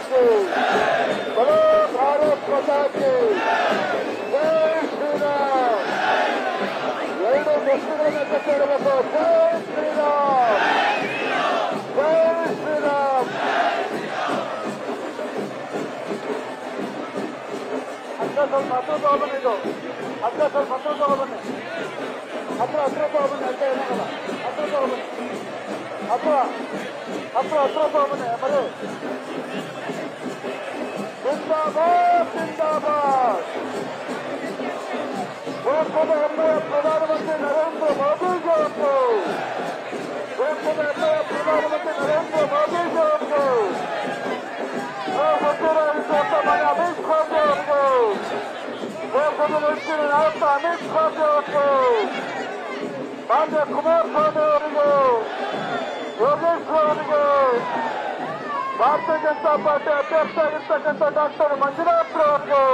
की बोलो भारत माता की जय श्री राम ಎರಡು ವಸ್ತುಗಳನ್ನು ಕಟ್ಟಿಡಬೇಕು ಜೈ ಶ್ರೀರಾಮ್ ಜೈ ಶ್ರೀರಾಮ್ ಹತ್ರ ಸ್ವಲ್ಪ ಹತ್ರ ತಗೊಬನ್ನಿ ಇದು ಹತ್ರ ಸ್ವಲ್ಪ ಹತ್ರ ತಗೊಬನ್ನಿ ಹತ್ರ ತಗೊಬನ್ನಿ ಅಂತ ಏನಾಗಲ್ಲ ಹತ್ರ ತಗೊಬನ್ನಿ ಹತ್ರ ತಗೊಬನ್ನಿ ಮರಿ जिंदाबाद जिंदाबाद ದೇಶದ ಹೆಮ್ಮೆಯ ಪ್ರಧಾನಮಂತ್ರಿ ನರೇಂದ್ರ ಮೋದಿಜಿ ಅವರು ದೇಶದ ಹೆಮ್ಮೆಯ ಪ್ರಧಾನಮಂತ್ರಿ ನರೇಂದ್ರ ಮೋದಿಜಿ ಅವರು ಗೊತ್ತಿರುವಂತ ಮನೆ ಅಮಿತ್ ಶಾಜಿ ಅವರಿಗೂ ದೇಶದ ನೆಚ್ಚಿನ ನಾಯಕ ಅಮಿತ್ ಶಾಜಿ ಅವರಿಗೂ ಮಾನ್ಯ ಕುಮಾರಸ್ವಾಮಿ ಅವರಿಗೂ ಯೋಗೇಶ್ವರ್ ಅವರಿಗೂ ಭಾರತೀಯ ಜನತಾ ಪಾರ್ಟಿ ಅಧ್ಯಕ್ಷರಾಗಿರ್ತಕ್ಕಂಥ ಡಾಕ್ಟರ್ ಮಂಜುನಾಥ್ ಅವರಿಗೂ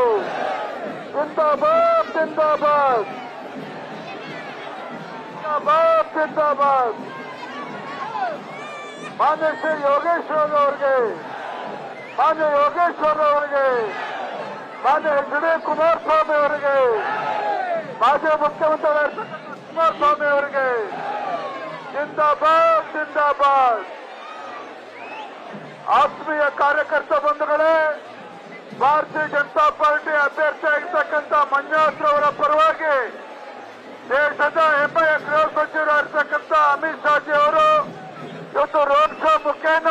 जिंदाबाद जिंदाबाद जिंदाबाद जिंदाबाद मान्य श्री योगेश्वर ಅವರಿಗೆ ಮಾನ್ಯ ಯೋಗೇಶ್ವರ್ ಅವರಿಗೆ ಮಾನ್ಯ ಎಚ್ ಡಿ ಕುಮಾರಸ್ವಾಮಿ ಅವರಿಗೆ ಮಾಜಿ ಮುಖ್ಯಮಂತ್ರಿ ಕುಮಾರಸ್ವಾಮಿ ಅವರಿಗೆ जिंदाबाद जिंदाबाद ಆತ್ಮೀಯ ಕಾರ್ಯಕರ್ತ ಬಂಧುಗಳೇ ಭಾರತೀಯ ಜನತಾ ಪಾರ್ಟಿ ಅಭ್ಯರ್ಥಿಯಾಗಿರ್ತಕ್ಕಂಥ ಮಂಜುನಾಥ್ ಅವರ ಪರವಾಗಿ ದೇಶದ ಹೆಮ್ಮೆಯ ಗೃಹ ಸಚಿವರಾಗಿರ್ತಕ್ಕಂಥ ಅಮಿತ್ ಶಾಜಿ ಅವರು ಇವತ್ತು ರೋಡ್ ಶೋ ಮುಖೇನ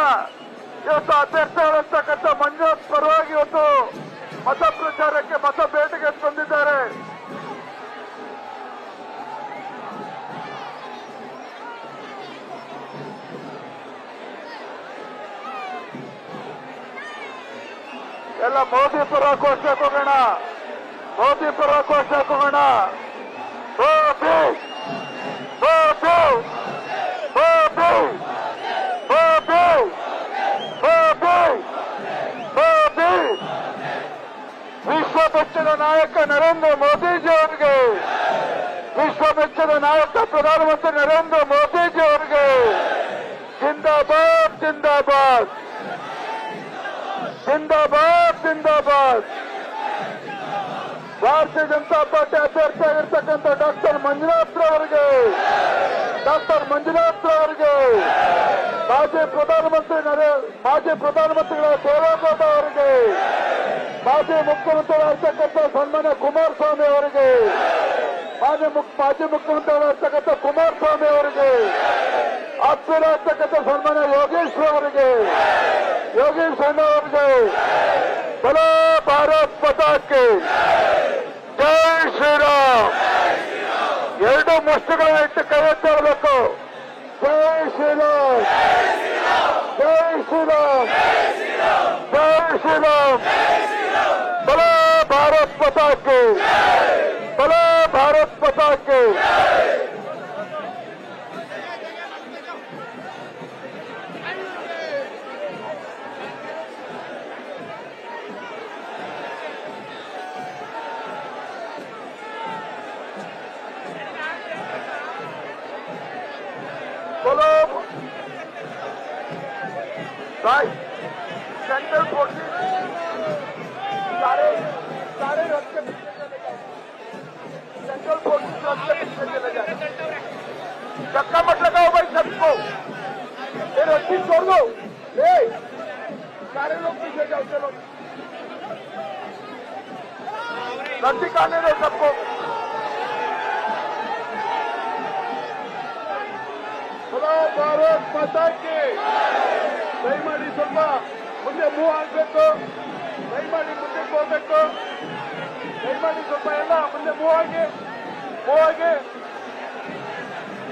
ಇವತ್ತು ಅಧ್ಯಕ್ಷರಾಗಿರ್ತಕ್ಕಂಥ ಮಂಜುನಾಥ್ ಪರವಾಗಿ ಇವತ್ತು ಮತ ಪ್ರಚಾರಕ್ಕೆ ಮತ ಬೇಟೆಗೆ ತಂದಿದ್ದಾರೆ. ಎಲ್ಲ ಮೋದಿ ಪರ ಘೋಷಣೆ ಹೋಗೋಣ, ಮೋದಿ ಪರ ಘೋಷಣೆ ಹೋಗೋಣ. ಮೋದಿ ಮೋದಿ ಮೋದಿ ಮೋದಿ ಮೋದಿ ಮೋದಿ ವಿಶ್ವ ಮೆಚ್ಚಿನ ನಾಯಕ ನರೇಂದ್ರ ಮೋದಿಜಿ ಅವರಿಗೆ, ವಿಶ್ವ ಮೆಚ್ಚಿನ ನಾಯಕ ಪ್ರಧಾನಮಂತ್ರಿ ನರೇಂದ್ರ ಮೋದಿಜಿ ಅವರಿಗೆ ಜಿಂದಾಬಾದ್ ಜಿಂದಾಬಾದ್ जिंदाबाद जिंदाबाद ಭಾರತೀಯ ಜನತಾ ಪಾರ್ಟಿ ಅಧ್ಯಕ್ಷರಾಗಿರ್ತಕ್ಕಂಥ ಡಾಕ್ಟರ್ ಮಂಜುನಾಥ್ ಅವರಿಗೆ ಮಾಜಿ ಪ್ರಧಾನಮಂತ್ರಿಗಳ ದೇವೇಗೌಡ ಅವರಿಗೆ ಮಾಜಿ ಮುಖ್ಯಮಂತ್ರಿಗಳಾಗಿರ್ತಕ್ಕಂಥ ಸನ್ಮಾನ್ಯ ಕುಮಾರಸ್ವಾಮಿ ಅವರಿಗೆ ಮಾಜಿ ಮುಖ್ಯಮಂತ್ರಿಗಳಾಗಿರ್ತಕ್ಕಂಥ ಕುಮಾರಸ್ವಾಮಿ ಅವರಿಗೆ ಆಪ್ತರಾಗಿರ್ತಕ್ಕಂಥ ಸನ್ಮಾನ್ಯ ಯೋಗೇಶ್ವರ್ ಅವರಿಗೆ ಯೋಗೇಶ್ವರ ಅವರಿಗೆ ಬಲೋ ಭಾರತ್ ಮಾತಾ ಕಿ ಜೈ ಶ್ರೀರಾಮ್ ಎರಡು ಮುಷ್ಟಿಗಳನ್ನ ಇಟ್ಟು ಕೈ ಎತ್ತಿ ಹೇಳಬೇಕು. ಜೈ ಶ್ರೀರಾಮ್ ಜೈ ಶ್ರೀರಾಮ್ ಜೈ ಶ್ರೀರಾಮ್ ಬಲೋ ಭಾರತ್ ಮಾತಾ ಕಿ ಬಲೋ ಭಾರತ್ ಮಾತಾ ಕಿ. बोलो भाई सेंट्रल फोर्सेस सारे रास्ते पीछे चले जाए, सेंट्रल फोर्सेस रास्ते पीछे चले जाए. धक्का मत लगाओ भाई सबको, ये रस्सी छोड़ दो. सारे लोग पीछे जाओ, चलो रस्सी खाने दो सबको. ಭಾರತ್ ಮಾತಾ ಕಿ. ದಯಮಾಡಿ ಸ್ವಲ್ಪ ಮುಂದೆ ಮೂವ್ ಆಗಬೇಕು, ದಯಮಾಡಿ ಮುಂದಕ್ಕೆ ಹೋಗ್ಬೇಕು, ದಯಮಾಡಿ ಸ್ವಲ್ಪ ಎಲ್ಲ ಮುಂದೆ ಮೂವ್ ಆಗಿ.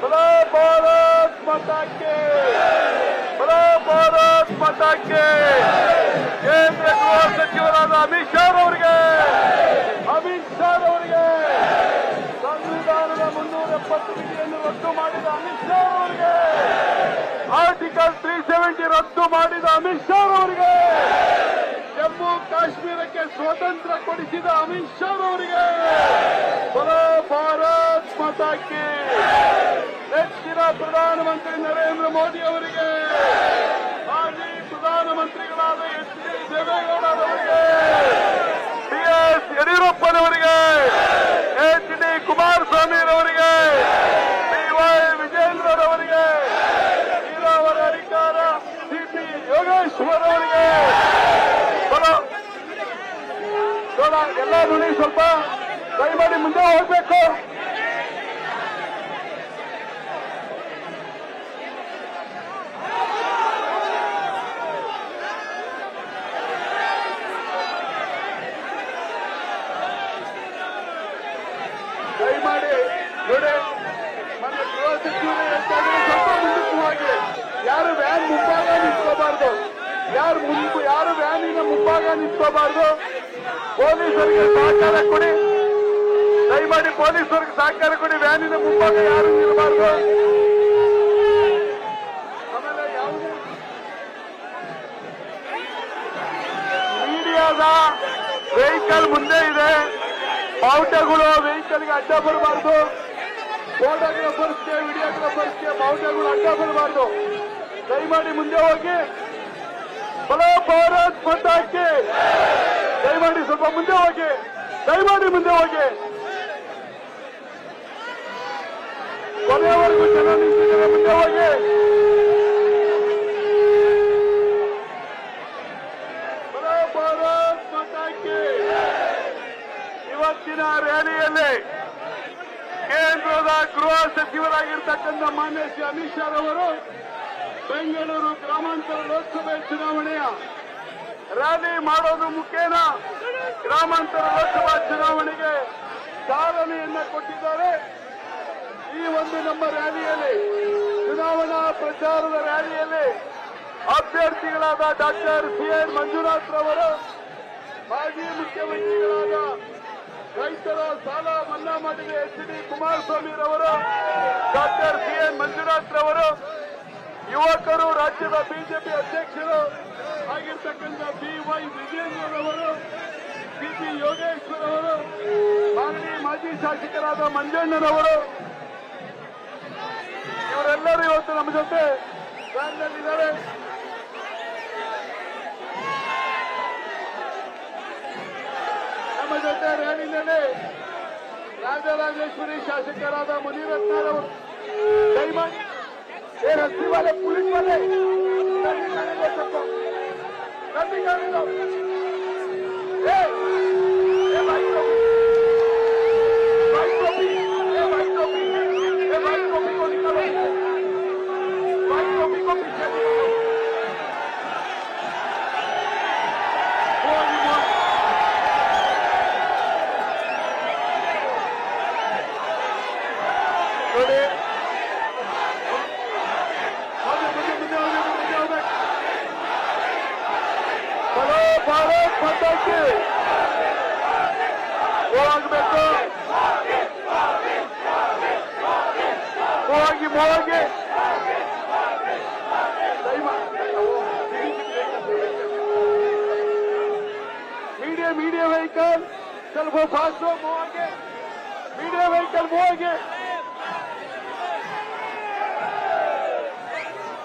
ಬಲೋ ಭಾರತ್ ಮಾತಾ ಕಿ ಬಲೋ ಭಾರತ್ ಮಾತಾ ಕಿ. ಕೇಂದ್ರ ಗೃಹ ಸಚಿವರಾದ ಅಮಿತ್ ಶಾ ಅವರಿಗೆ ಸಂವಿಧಾನದ 370 ವಿಧಿಯನ್ನು ರದ್ದು ಮಾಡಿದ ಅಮಿತ್ ಶಾ ಅವರಿಗೆ, ಆರ್ಟಿಕಲ್ 370 ರದ್ದು ಮಾಡಿದ ಅಮಿತ್ ಶಾ ಅವರಿಗೆ, ಜಮ್ಮು ಕಾಶ್ಮೀರಕ್ಕೆ ಸ್ವಾತಂತ್ರ್ಯ ಕೊಡಿಸಿದ ಅಮಿತ್ ಶಾ ಅವರಿಗೆ ಬಲೋ ಭಾರತ್ ಮಾತಾ ಕಿ. ನೆಚ್ಚಿನ ಪ್ರಧಾನಮಂತ್ರಿ ನರೇಂದ್ರ ಮೋದಿ ಅವರಿಗೆ, ಮಾಜಿ ಪ್ರಧಾನ ಪ್ರಧಾನಮಂತ್ರಿಗಳಾದ ಎಚ್ ಡಿ ದೇವೇಗೌಡರವರಿಗೆ, ಬಿಎಸ್ ಯಡಿಯೂರಪ್ಪನವರಿಗೆ, ಎಚ್ ಡಿ ಕುಮಾರಸ್ವಾಮಿರವರಿಗೆ, ಡಿವೈ ವಿಜೇಂದ್ರರವರಿಗೆ, ನೀರಾವರಿ ಅಧಿಕಾರ ಸಿಪಿ ಯೋಗೇಶ್ವರ್ ಅವರಿಗೆ ಎಲ್ಲ ನುಡಿ ಸ್ವಲ್ಪ ದಯಮಾಡಿ ಮುಂದೆ ಹೋಗ್ಬೇಕು. ದಯಮಾಡಿ ನೋಡಿ, ನಮ್ಮ ಗೃಹ ಸಚಿವರು ಸ್ವಲ್ಪ ಮುಂದಕ್ಕೆ ಹೋಗಿ. ಯಾರು ವ್ಯಾನ್ ಮುಂಭಾಗ ನಿಂತ್ಕೋಬಾರ್ದು, ಯಾರು ವ್ಯಾನಿನ ಮುಂಭಾಗ ನಿಂತ್ಕೋಬಾರ್ದು. ಪೊಲೀಸರಿಗೆ ಸಹಕಾರ ಕೊಡಿ, ದಯಮಾಡಿ ಪೊಲೀಸರಿಗೆ ಸಹಕಾರ ಕೊಡಿ. ವ್ಯಾನಿನ ಮುಂಭಾಗ ಯಾರು ನಿಲ್ಲಬಾರ್ದು. ಆಮೇಲೆ ಯಾವುದೇ ಮೀಡಿಯಾದ ವೆಹಿಕಲ್ ಮುಂದೆ ಇದೆ, ಬಾವುಟಗಳು ವೆಹಿಕಲ್ಗೆ ಅಡ್ಡ ಬರಬಾರ್ದು. ಫೋಟೋಗ್ರಾಫರ್ಸ್ಗೆ, ವಿಡಿಯೋಗ್ರಾಫರ್ಸ್ಗೆ ಬಾವುಟಗಳು ಅಡ್ಡ ಬರಬಾರ್ದು. ದಯಮಾಡಿ ಮುಂದೆ ಹೋಗಿ. ಬಲೋ ಭಾರತ್ ಮಾತಾಕ್ಕೆ, ದಯಮಾಡಿ ಸ್ವಲ್ಪ ಮುಂದೆ ಹೋಗಿ, ದಯಮಾಡಿ ಮುಂದೆ ಹೋಗಿ. ಕೊನೆಯವರೆಗೂ ಜನ ನಿಂತಿದ್ದಾರೆ, ಮುಂದೆ ಹೋಗಿ. ಬಲೋ ಭಾರತ್ ಮಾತಾಕ್ಕೆ. ಇವತ್ತಿನ ರ್ಯಾಲಿಯಲ್ಲಿ ಕೇಂದ್ರದ ಗೃಹ ಸಚಿವರಾಗಿರ್ತಕ್ಕಂಥ ಮಾನ್ಯ ಶ್ರೀ ಅಮಿತ್ ಶಾ ಅವರು ಬೆಂಗಳೂರು ಗ್ರಾಮಾಂತರ ಲೋಕಸಭೆ ಚುನಾವಣೆಯ ರ್ಯಾಲಿ ಮಾಡೋದು ಮುಖೇನ ಗ್ರಾಮಾಂತರ ಲೋಕಸಭಾ ಚುನಾವಣೆಗೆ ಚಾಲನೆಯನ್ನ ಕೊಟ್ಟಿದ್ದಾರೆ. ಈ ಒಂದು ನಮ್ಮ ರ್ಯಾಲಿಯಲ್ಲಿ, ಚುನಾವಣಾ ಪ್ರಚಾರದ ರ್ಯಾಲಿಯಲ್ಲಿ ಅಭ್ಯರ್ಥಿಗಳಾದ ಡಾಕ್ಟರ್ ಸಿ.ಎನ್. ಮಂಜುನಾಥ್ ರವರು, ಮಾಜಿ ಮುಖ್ಯಮಂತ್ರಿಗಳಾದ ರೈತರ ಸಾಲ ಮನ್ನಾ ಮಾಡಿದ ಎಚ್ ಡಿ ಕುಮಾರಸ್ವಾಮಿ ರವರು, ಡಾಕ್ಟರ್ ಸಿ.ಎನ್. ಮಂಜುನಾಥ್ ರವರು, ಯುವಕರು ರಾಜ್ಯದ ಬಿಜೆಪಿ ಅಧ್ಯಕ್ಷರು ಆಗಿರ್ತಕ್ಕಂಥ ಡಿವೈ ವಿಜೇಂದ್ರರವರು, ಸಿಪಿ ಯೋಗೇಶ್ವರ್ ಅವರು, ಮಾಜಿ ಶಾಸಕರಾದ ಮಂಜಣ್ಣನವರು, ಇವರೆಲ್ಲರೂ ಇವತ್ತು ನಮ್ಮ ಜೊತೆ ರ್ಯಾಲಿಯಲ್ಲಿದ್ದಾರೆ. ನಮ್ಮ ಜೊತೆ ರ್ಯಾಲಿನಲ್ಲಿ ರಾಜರಾಜೇಶ್ವರಿ ಶಾಸಕರಾದ ಮುನಿರತ್ನರವರು. ದಯಮಾಡಿ रस्सी वाले पुलिस वाले नहीं करने दे सकते, नहीं करने दो। भाई भाई टोपी को निकालो, भाई टोपी को पीछे निकालो। ಭಾರತ್ ಮಾತಾಕ್ಕೆ ಹೋಗಬೇಕು, ಹೋಗಿ मीडिया व्हीकल चल वो फास्ट हो आगे, मीडिया व्हीकल वो आगे,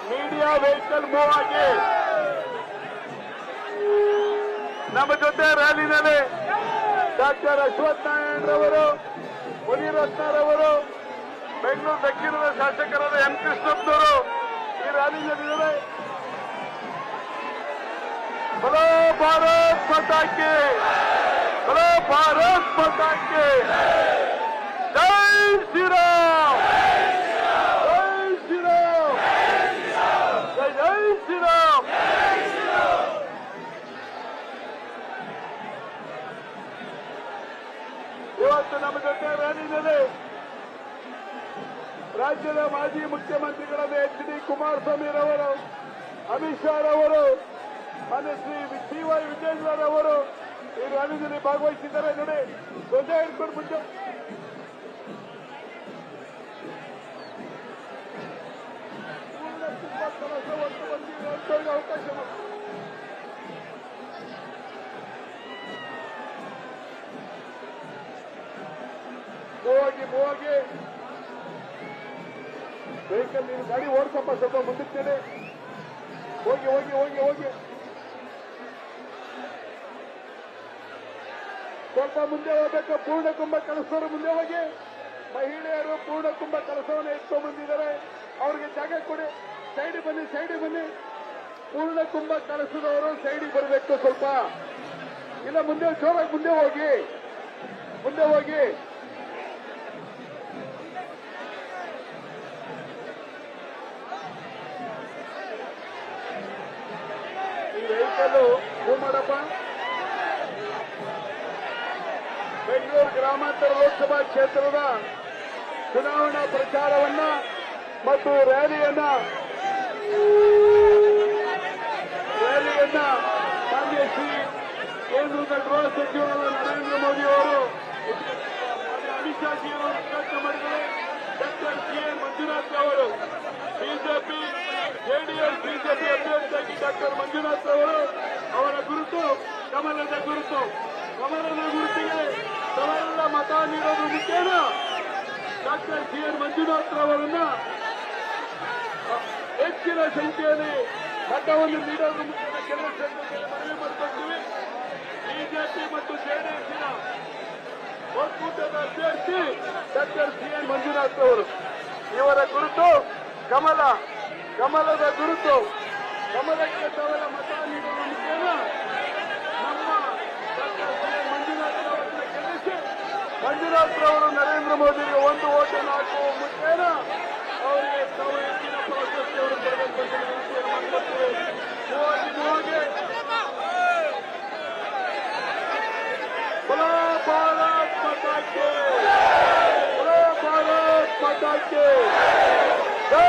मीडिया व्हीकल वो आगे. ನಮ್ಮ ಜೊತೆ ರ್ಯಾಲಿನಲ್ಲಿ ಡಾಕ್ಟರ್ ಅಶ್ವಥ್ ನಾರಾಯಣ್ ರವರು, ಮುನಿರತ್ನರವರು, ಬೆಂಗಳೂರು ದಕ್ಷಿಣದ ಶಾಸಕರಾದ ಎಂ ಕೃಷ್ಣಪ್ಪನವರು ಈ ರ್ಯಾಲಿನಲ್ಲಿದ್ದಾರೆ. ಬಲೋ ಭಾರತ್ ಮಾತಾಕ್ಕೆ, ಬಲೋ ಭಾರತ್ ಮಾತಾಕ್ಕೆ. ಜೈ ಶ್ರೀರಾಮ್, ಜೈ ಶ್ರೀರಾಮ್, ಜೈ ಶ್ರೀರಾಮ್. ಇವತ್ತು ನಮ್ಮ ಜೊತೆ ರ್ಯಾಲಿನಲ್ಲಿ ರಾಜ್ಯದ ಮಾಜಿ ಮುಖ್ಯಮಂತ್ರಿಗಳಾದ ಎಚ್ ಡಿ ಕುಮಾರಸ್ವಾಮಿ ರವರು, ಅಮಿತ್ ಶಾ ರವರು, ಮಾನ್ಯ ಶ್ರೀ ಡಿವೈ ವಿಜೇಂದ್ರರವರು ಈ ರ್ಯಾಲಿನಲ್ಲಿ ಭಾಗವಹಿಸಿದ್ದಾರೆ. ನೋಡಿ, ಧ್ವಜ ಹಿಡ್ಕೊಂಡು ಮುಂದೆ ಅವಕಾಶ ಹೋಗಿ ವೆಹಿಕಲ್ ನೀನು ಗಾಡಿ ಓಡಿಸಪ್ಪ, ಸ್ವಲ್ಪ ಮುಂದಕ್ಕೆ ಹೋಗಿ ಹೋಗಿ ಹೋಗಿ ಹೋಗಿ ಸ್ವಲ್ಪ ಮುಂದೆ ಹೋಗಬೇಕು. ಪೂರ್ಣ ಕುಂಭ ಕಳಸೋರು ಮುಂದೆ ಹೋಗಿ. ಮಹಿಳೆಯರು ಪೂರ್ಣ ಕುಂಭ ಕಳಸವನ್ನು ಎತ್ಕೊಂಡು ಬಂದಿದ್ದಾರೆ. ಅವ್ರಿಗೆ ಜಾಗ ಕೊಡಿ. ಸೈಡ್ ಬನ್ನಿ, ಸೈಡ್ ಬನ್ನಿ. ಪೂರ್ಣ ಕುಂಭ ಕಳಸದವರು ಸೈಡಿಗೆ ಬರಬೇಕು ಸ್ವಲ್ಪ. ಇಲ್ಲ ಮುಂದೆ ಜೋರಾಗಿ ಮುಂದೆ ಹೋಗಿ, ಮುಂದೆ ಹೋಗಿ. ಈ ವೆಹಿಕಲ್ ಮೂವ್ ಮಾಡಪ್ಪ. ಬೆಂಗಳೂರು ಗ್ರಾಮಾಂತರ ಲೋಕಸಭಾ ಕ್ಷೇತ್ರದ ಚುನಾವಣಾ ಪ್ರಚಾರವನ್ನ ಮತ್ತು ರ್ಯಾಲಿಯನ್ನ ಮಾನ್ಯ ಶ್ರೀ ಕೇಂದ್ರದ ಗೃಹ ಸಚಿವರಾದ ನರೇಂದ್ರ ಮೋದಿ ಅವರು, ಅಮಿತ್ ಶಾ ಜಿ ಅವರು ಉದ್ಘಾಟನೆ ಮಾಡಿದ್ದಾರೆ. Doctor CN. ಮಂಜುನಾಥ್ ಅವರು ಬಿಜೆಪಿ ಜೆಡಿಎಸ್ ಬಿಜೆಪಿ ಅಭ್ಯರ್ಥಿಯಾಗಿ ಡಾಕ್ಟರ್ ಮಂಜುನಾಥ್ ಅವರು, ಅವರ ಗುರುತು ಕಮಲದ ಗುರುತು. ಕಮಲದ ಗುರುತಿಗೆ ತಾವೆಲ್ಲ ಮತ ನೀಡೋದು ಮುಖ್ಯನ ಡಾಕ್ಟರ್ ಸಿ.ಎನ್. ಮಂಜುನಾಥ್ ಅವರನ್ನ ಹೆಚ್ಚಿನ ಸಂಖ್ಯೆಯಲ್ಲಿ ಮತವನ್ನು ನೀಡೋದು ಮುಖ್ಯನ ಕೆಲಸದಲ್ಲಿ ಮನವಿ ಮಾಡಿಕೊಳ್ತೀವಿ. ಬಿಜೆಪಿ ಮತ್ತು ಜೆಡಿಎಸ್ನ ಒಕ್ಕೂಟದ ಅಭ್ಯರ್ಥಿ ಡಾಕ್ಟರ್ ಸಿ.ಎನ್. ಮಂಜುನಾಥ್ ಅವರು. ಇವರ ಗುರುತು ಕಮಲ, ಕಮಲದ ಗುರುತು. ಕಮಲಕ್ಕೆ ತಾವೆಲ್ಲ ಮತ ನೀಡೋದು ಮುಖ್ಯನ ನಮ್ಮ ಡಾಕ್ಟರ್ ಸಿ.ಎನ್. ಮಂಜುನಾಥ್ ಅವರನ್ನ ಗೆಲ್ಲಿಸಿ ಮಂಜುನಾಥ್ ಅವರು ನರೇಂದ್ರ ಮೋದಿಗೆ ಒಂದು ಓಟನ್ನು ಹಾಕುವ ಮುಖ್ಯನ ಅವರಿಗೆ ತಾವು ಹೆಚ್ಚಿನ ಪ್ರಶಸ್ತಿಯನ್ನು ಕೊಡಬೇಕು ಅಂತ ವಿನಂತಿಯನ್ನು ಮಾಡಿಕೊಳ್ತೀವಿ. ಹೋಗಿ ಬಲೋ ಭಾರತ್ ಮಾತಾಕ್ಕೆ, ಬಲೋ ಭಾರತ್ ಮಾತಾಕ್ಕೆ. ಜೈ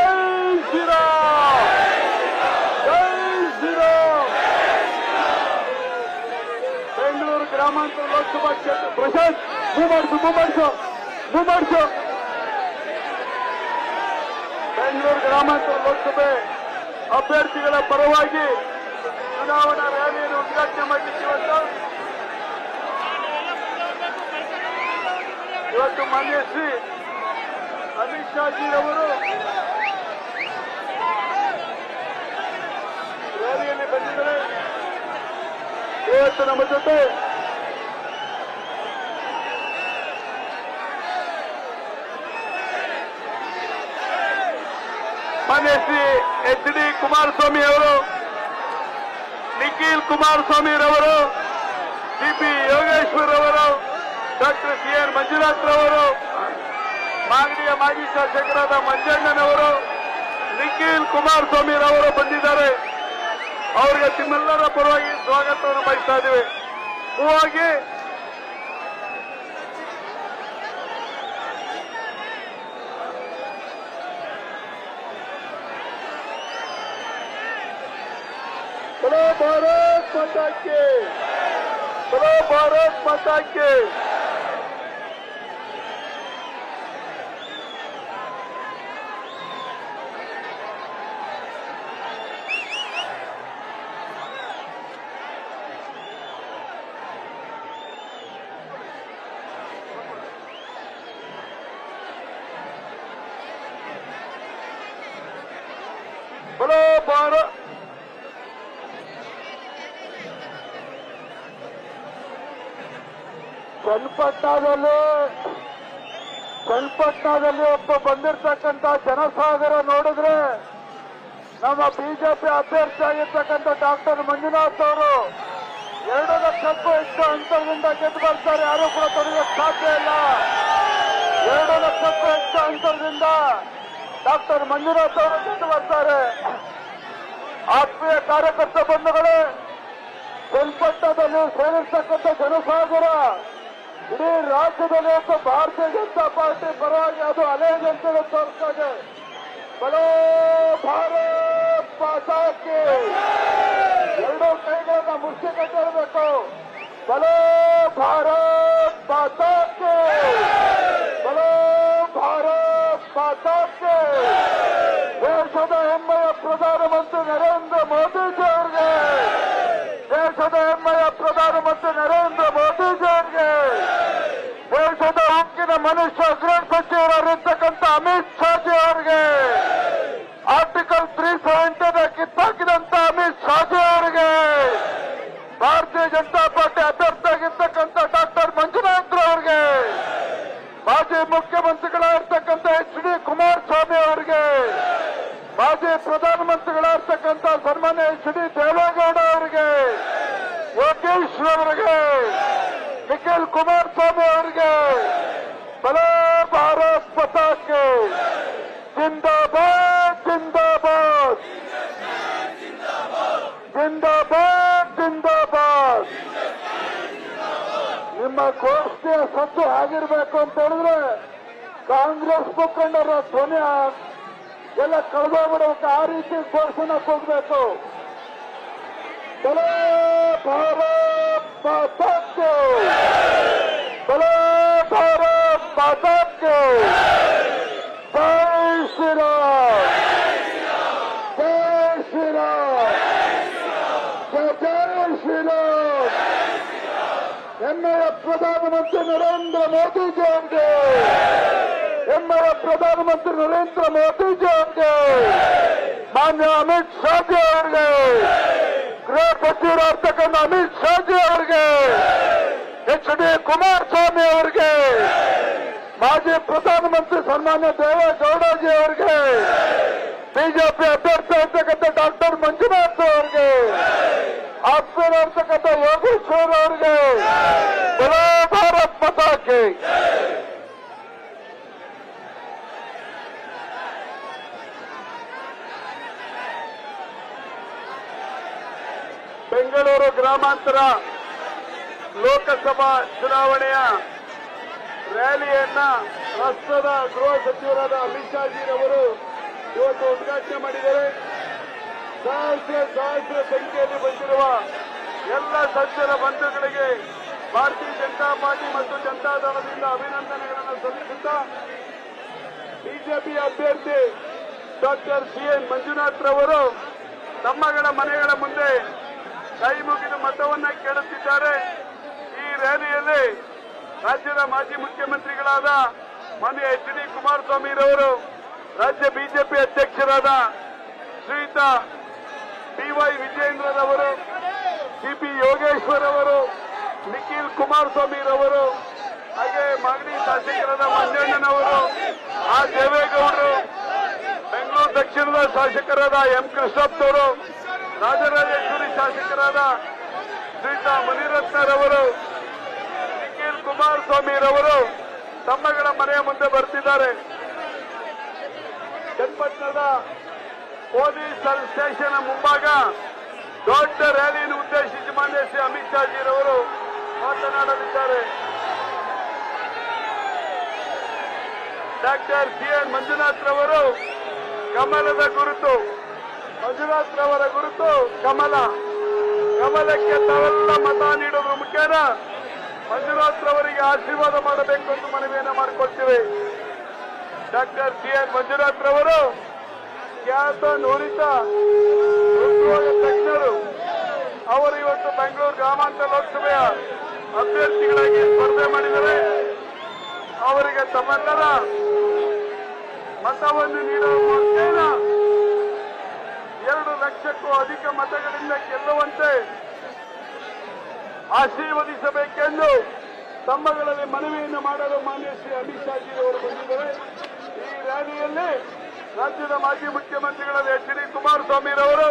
ಶ್ರೀರಾಮ್, ಜೈ ಶ್ರೀರಾಮ್. ಬೆಂಗಳೂರು ಗ್ರಾಮಾಂತರ ಲೋಕಸಭಾ ಕ್ಷೇತ್ರ ಪ್ರಶಾಂತ್ ಮೂವರ್ಸು ಬೆಂಗಳೂರು ಗ್ರಾಮಾಂತರ ಲೋಕಸಭೆ ಅಭ್ಯರ್ಥಿಗಳ ಪರವಾಗಿ ಚುನಾವಣಾ ರ್ಯಾಲಿಯನ್ನು ಉದ್ಘಾಟನೆ ಮಾಡಲಿಕ್ಕೆ ಇವತ್ತು ಮಾನ್ಯ ಶ್ರೀ ಅಮಿತ್ ಶಾ ಜಿ ಅವರು ರ್ಯಾಲಿಯಲ್ಲಿ ಬಂದಿದ್ದಾರೆ. ಇವತ್ತು ನಮ್ಮ ಜೊತೆ ಮಾನ್ಯ ಶ್ರೀ ಎಚ್.ಡಿ. ಕುಮಾರಸ್ವಾಮಿ ಅವರು, ನಿಖಿಲ್ ಕುಮಾರಸ್ವಾಮಿರವರು, ಸಿ.ಪಿ. ಯೋಗೇಶ್ವರ್ ಅವರು, ಡಾಕ್ಟರ್ ಸಿ.ಎನ್. ಮಂಜುನಾಥ್ ರವರು, ಮಾಗಡಿಯ ಮಾಜಿ ಶಾಸಕರಾದ ಮಂಜಣ್ಣನವರು, ನಿಖಿಲ್ ಕುಮಾರಸ್ವಾಮಿರವರು ಬಂದಿದ್ದಾರೆ. ಅವರಿಗೆ ನಿಮ್ಮೆಲ್ಲರ ಪರವಾಗಿ ಸ್ವಾಗತವನ್ನು ಬಯಸ್ತಾ ಇದ್ದೇವೆ. ಹೂವಾಗಿ बोलो भारत माता के, बोलो भारत माता के. बोलो भारत ಚನ್ನಪಟ್ಟಣದಲ್ಲಿ ಒಬ್ಬ ಬಂದಿರತಕ್ಕಂತ ಜನಸಾಗರ ನೋಡಿದ್ರೆ ನಮ್ಮ ಬಿಜೆಪಿ ಅಭ್ಯರ್ಥಿ ಆಗಿರ್ತಕ್ಕಂಥ ಡಾಕ್ಟರ್ ಮಂಜುನಾಥ್ ಅವರು 2 ಲಕ್ಷಕ್ಕೂ ಹೆಚ್ಚು ಅಂತರದಿಂದ ಗೆದ್ದು ಬರ್ತಾರೆ. ಯಾರು ಕೂಡ ತೊಡಗಕ್ಕೆ ಸಾಧ್ಯ ಇಲ್ಲ. 2 ಲಕ್ಷಕ್ಕೂ ಹೆಚ್ಚು ಅಂತರದಿಂದ ಡಾಕ್ಟರ್ ಮಂಜುನಾಥ್ ಅವರು ಗೆದ್ದು ಬರ್ತಾರೆ. ಆತ್ಮೀಯ ಕಾರ್ಯಕರ್ತ ಬಂಧುಗಳೇ, ಚನ್ನಪಟ್ಟಣದಲ್ಲಿ ಸೇರಿರ್ತಕ್ಕಂಥ ಜನಸಾಗರ ಇಡೀ ರಾಜ್ಯದಲ್ಲಿ ಒಬ್ಬ ಭಾರತೀಯ ಜನತಾ ಪಾರ್ಟಿ ಪರವಾಗಿ ಅದು ಅಲೆಜ್ ಅಂತ ತೋರಿಸ್ತಾ ಇದೆ. ಬಲೋ ಭಾರತ್ ಮಾತಾಕ್ಕೆ, 2 ಕೈಗಳನ್ನ ಮುಷ್ಟಿ ಕಟ್ಟಿರಬೇಕು. ಬಲೋ ಭಾರತ್ ಮಾತಾಕ್ಕೆ, ಬಲೋ ಭಾರತ್ ಮಾತಾಕ್ಕೆ. ದೇಶದ ಹೆಮ್ಮೆಯ ಪ್ರಧಾನಮಂತ್ರಿ ನರೇಂದ್ರ ಮೋದಿಜಿ ಅವರಿಗೆ, ದೇಶದ ಹೆಮ್ಮೆಯ ಪ್ರಧಾನಮಂತ್ರಿ ನರೇಂದ್ರ ಮೋದಿಜಿ ಅವರಿಗೆ, ದೇಶದ ಉಕ್ಕಿನ ಮನುಷ್ಯ ಗೃಹ ಸಚಿವರಾಗಿರ್ತಕ್ಕಂಥ ಅಮಿತ್ ಶಾ ಜಿ ಅವರಿಗೆ, ಆರ್ಟಿಕಲ್ 370 ಕಿತ್ತಾಕಿದಂತ ಅಮಿತ್ ಶಾ ಜಿ ಅವರಿಗೆ, ಭಾರತೀಯ ಜನತಾ ಪಾರ್ಟಿ ಅಭ್ಯರ್ಥಿಯಾಗಿರ್ತಕ್ಕಂಥ ಡಾಕ್ಟರ್ ಕಾಂಗ್ರೆಸ್ ಮುಖಂಡರ ಧ್ವನಿ ಎಲ್ಲ ಕಳೆದೋಗ್ಬಿಡಬೇಕು. ಆ ರೀತಿ ಘೋಷಣೆ ಹೋಗ್ಬೇಕು. ಬಲೋ ಭಾರತ್ ಮಾತಾ ಕಿ ಬಲೋ ಭಾರತ್ ಮಾತಾ ಕಿ ಜೈ ಶ್ರೀರಾಮ್ ಜೈ ಶ್ರೀರಾಮ್ ಜೈ ಶ್ರೀರಾಮ್. ಹೆಮ್ಮೆಯ ಪ್ರಧಾನಮಂತ್ರಿ ನರೇಂದ್ರ ಮೋದಿಜಿ ಅವರಿಗೆ, ಹೆಮ್ಮೆಯ ಪ್ರಧಾನಮಂತ್ರಿ ನರೇಂದ್ರ ಮೋದಿಜಿ ಅವರಿಗೆ, ಮಾನ್ಯ ಅಮಿತ್ ಶಾಜಿ ಅವರಿಗೆ, ಗೃಹ ಸಚಿವರಾಗಿರ್ತಕ್ಕಂಥ ಅಮಿತ್ ಶಾಜಿ ಅವರಿಗೆ, ಎಚ್.ಡಿ. ಕುಮಾರಸ್ವಾಮಿ ಅವರಿಗೆ, ಮಾಜಿ ಪ್ರಧಾನಮಂತ್ರಿ ಸನ್ಮಾನ್ಯ ದೇವೇಗೌಡಜಿ ಅವರಿಗೆ, ಬಿಜೆಪಿ ಅಭ್ಯರ್ಥಿ ಆಗಿರ್ತಕ್ಕಂಥ ಡಾಕ್ಟರ್ ಮಂಜುನಾಥ್ ಅವರಿಗೆ, ಆಪ್ತರಾಗಿರ್ತಕ್ಕಂಥ ಯೋಗೇಶ್ವರ್ ಅವರಿಗೆ ಬಲೋ ಭಾರತ್ ಮಾತಾ ಕಿ. ಬೆಂಗಳೂರು ಗ್ರಾಮಾಂತರ ಲೋಕಸಭಾ ಚುನಾವಣೆಯ ರ್ಯಾಲಿಯನ್ನ ರಾಷ್ಟ್ರದ ಗೃಹ ಸಚಿವರಾದ ಅಮಿತ್ ಶಾಜಿರವರು ಇವತ್ತು ಉದ್ಘಾಟನೆ ಮಾಡಿದ್ದಾರೆ. ಸಹಸ್ರ ಸಂಖ್ಯೆಯಲ್ಲಿ ಬಂದಿರುವ ಎಲ್ಲ ಸಜ್ಜನ ಬಂಧುಗಳಿಗೆ ಭಾರತೀಯ ಜನತಾ ಪಾರ್ಟಿ ಮತ್ತು ಜನತಾದಳದಿಂದ ಅಭಿನಂದನೆಗಳನ್ನು ಸಲ್ಲಿಸುತ್ತಾ, ಬಿಜೆಪಿ ಅಭ್ಯರ್ಥಿ ಡಾಕ್ಟರ್ ಸಿ.ಎನ್. ಮಂಜುನಾಥ್ ರವರು ತಮ್ಮಗಳ ಮನೆಗಳ ಮುಂದೆ ಕೈ ಮುಗಿದು ಮತವನ್ನ ಕೇಳುತ್ತಿದ್ದಾರೆ. ಈ ರ್ಯಾಲಿಯಲ್ಲಿ ರಾಜ್ಯದ ಮಾಜಿ ಮುಖ್ಯಮಂತ್ರಿಗಳಾದ ಮಾನ್ಯ ಎಚ್.ಡಿ. ಕುಮಾರಸ್ವಾಮಿರವರು, ರಾಜ್ಯ ಬಿಜೆಪಿ ಅಧ್ಯಕ್ಷರಾದ ಶ್ರೀಯುತ ಡಿ.ವೈ. ವಿಜಯೇಂದ್ರರವರು, ಸಿ.ಪಿ. ಯೋಗೇಶ್ವರ್ ಅವರು, ನಿಖಿಲ್ ಕುಮಾರಸ್ವಾಮಿರವರು, ಹಾಗೆ ಮಾಗಡಿ ಶಾಸಕರಾದ ಮಂಜಣ್ಣನವರು, ಆರ್ ದೇವೇಗೌಡರು, ಬೆಂಗಳೂರು ದಕ್ಷಿಣದ ಶಾಸಕರಾದ ಎಂ ಕೃಷ್ಣಪ್ಪನವರು, ರಾಜರಾಜೇಶ್ವರಿ ಶಾಸಕರಾದ ಶ್ರೀಯುತ ಮುನಿರತ್ನರವರು, ನಿಖಿಲ್ ಕುಮಾರಸ್ವಾಮಿರವರು ತಮ್ಮಗಳ ಮನೆಯ ಮುಂದೆ ಬರ್ತಿದ್ದಾರೆ. ಚನ್ನಪಟ್ಟಣದ ಪೊಲೀಸ್ ಸ್ಟೇಷನ್ ಮುಂಭಾಗ ದೊಡ್ಡ ರ್ಯಾಲಿಯನ್ನು ಉದ್ದೇಶಿಸಿ ಮಾನ್ಯ ಶ್ರೀ ಅಮಿತ್ ಶಾಜಿರವರು ಮಾತನಾಡಲಿದ್ದಾರೆ. Doctor CN. ಮಂಜುನಾಥ್ ರವರು ಕಮಲದ ಗುರುತು, ಮಂಜುನಾಥ್ ರವರ ಗುರುತು ಕಮಲ. ಕಮಲಕ್ಕೆ ತಾವೆಲ್ಲ ಮತ ನೀಡುವ ಮುಖೇನ ಮಂಜುನಾಥ್ ರವರಿಗೆ ಆಶೀರ್ವಾದ ಮಾಡಬೇಕು ಎಂದು ಮನವಿಯನ್ನು ಮಾಡಿಕೊಳ್ತೀವಿ. Doctor CN. ಮಂಜುನಾಥ್ ರವರು ಖ್ಯಾತ ನುರಿತ ಹೃದ್ರೋಗ ತಜ್ಞರು. ಅವರು ಇವತ್ತು ಬೆಂಗಳೂರು ಗ್ರಾಮಾಂತರ ಲೋಕಸಭೆಯ ಅಭ್ಯರ್ಥಿಗಳಾಗಿ ಸ್ಪರ್ಧೆ ಮಾಡಿದರೆ ಅವರಿಗೆ ತಮ್ಮೆಲ್ಲರ ಮತವನ್ನು ನೀಡುವ ಮುಖೇನ 2 ಲಕ್ಷಕ್ಕೂ ಅಧಿಕ ಮತಗಳಿಂದ ಗೆಲ್ಲುವಂತೆ ಆಶೀರ್ವದಿಸಬೇಕೆಂದು ತಮ್ಮಗಳಲ್ಲಿ ಮನವಿಯನ್ನು ಮಾಡಲು ಮಾನ್ಯ ಶ್ರೀ ಅಮಿತ್ ಶಾಜಿ ಅವರು ಬಂದಿದ್ದಾರೆ. ಈ ರ್ಯಾಲಿಯಲ್ಲಿ ರಾಜ್ಯದ ಮಾಜಿ ಮುಖ್ಯಮಂತ್ರಿಗಳಾದ ಎಚ್.ಡಿ. ಕುಮಾರಸ್ವಾಮಿರವರು,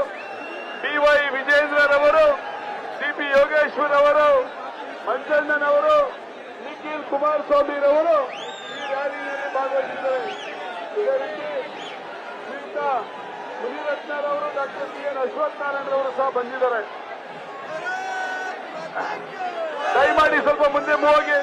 ಡಿ.ವೈ. ವಿಜಯೇಂದ್ರರವರು, ಸಿ.ಪಿ. ಯೋಗೇಶ್ವರ್ ಅವರು, ಮಂಜಣ್ಣನವರು, ನಿಖಿಲ್ ಕುಮಾರಸ್ವಾಮಿರವರು ಈ ರ್ಯಾಲಿಯಲ್ಲಿ ಭಾಗವಹಿಸಿದ್ದಾರೆ. ಇದೇ ರೀತಿ ಶ್ರೀಯುತ ಮುನಿರತ್ನರವರು, ಡಾಕ್ಟರ್ ಸಿ.ಎನ್. ಅಶ್ವತ್ಥನಾರಾಯಣರವರು ಸಹ ಬಂದಿದ್ದಾರೆ. ದಯಮಾಡಿ ಸ್ವಲ್ಪ ಮುಂದೆ ಹೋಗಿ.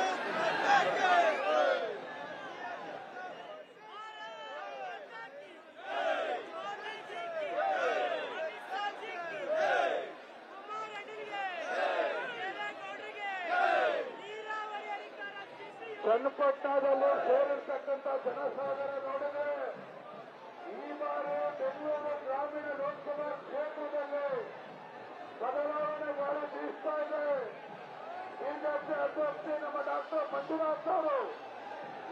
ಚನ್ನಪಟ್ಟಣದಲ್ಲಿ ಸೇರಿರ್ತಕ್ಕಂಥ ಜನಸಾಗರ ನೋಡಿದ್ರೆ ಈ ಬಾರಿ ಬೆಂಗಳೂರು ಗ್ರಾಮೀಣ ಲೋಕಸಭಾ ಕ್ಷೇತ್ರದಲ್ಲಿ ಬದಲಾವಣೆ ಗಾಳಿ ಬೀಸ್ತಾ ಇದೆ. ಬಿಜೆಪಿ ಅಭ್ಯರ್ಥಿ ನಮ್ಮ ಡಾಕ್ಟರ್ ಮಂಜುನಾಥ್ ಅವರು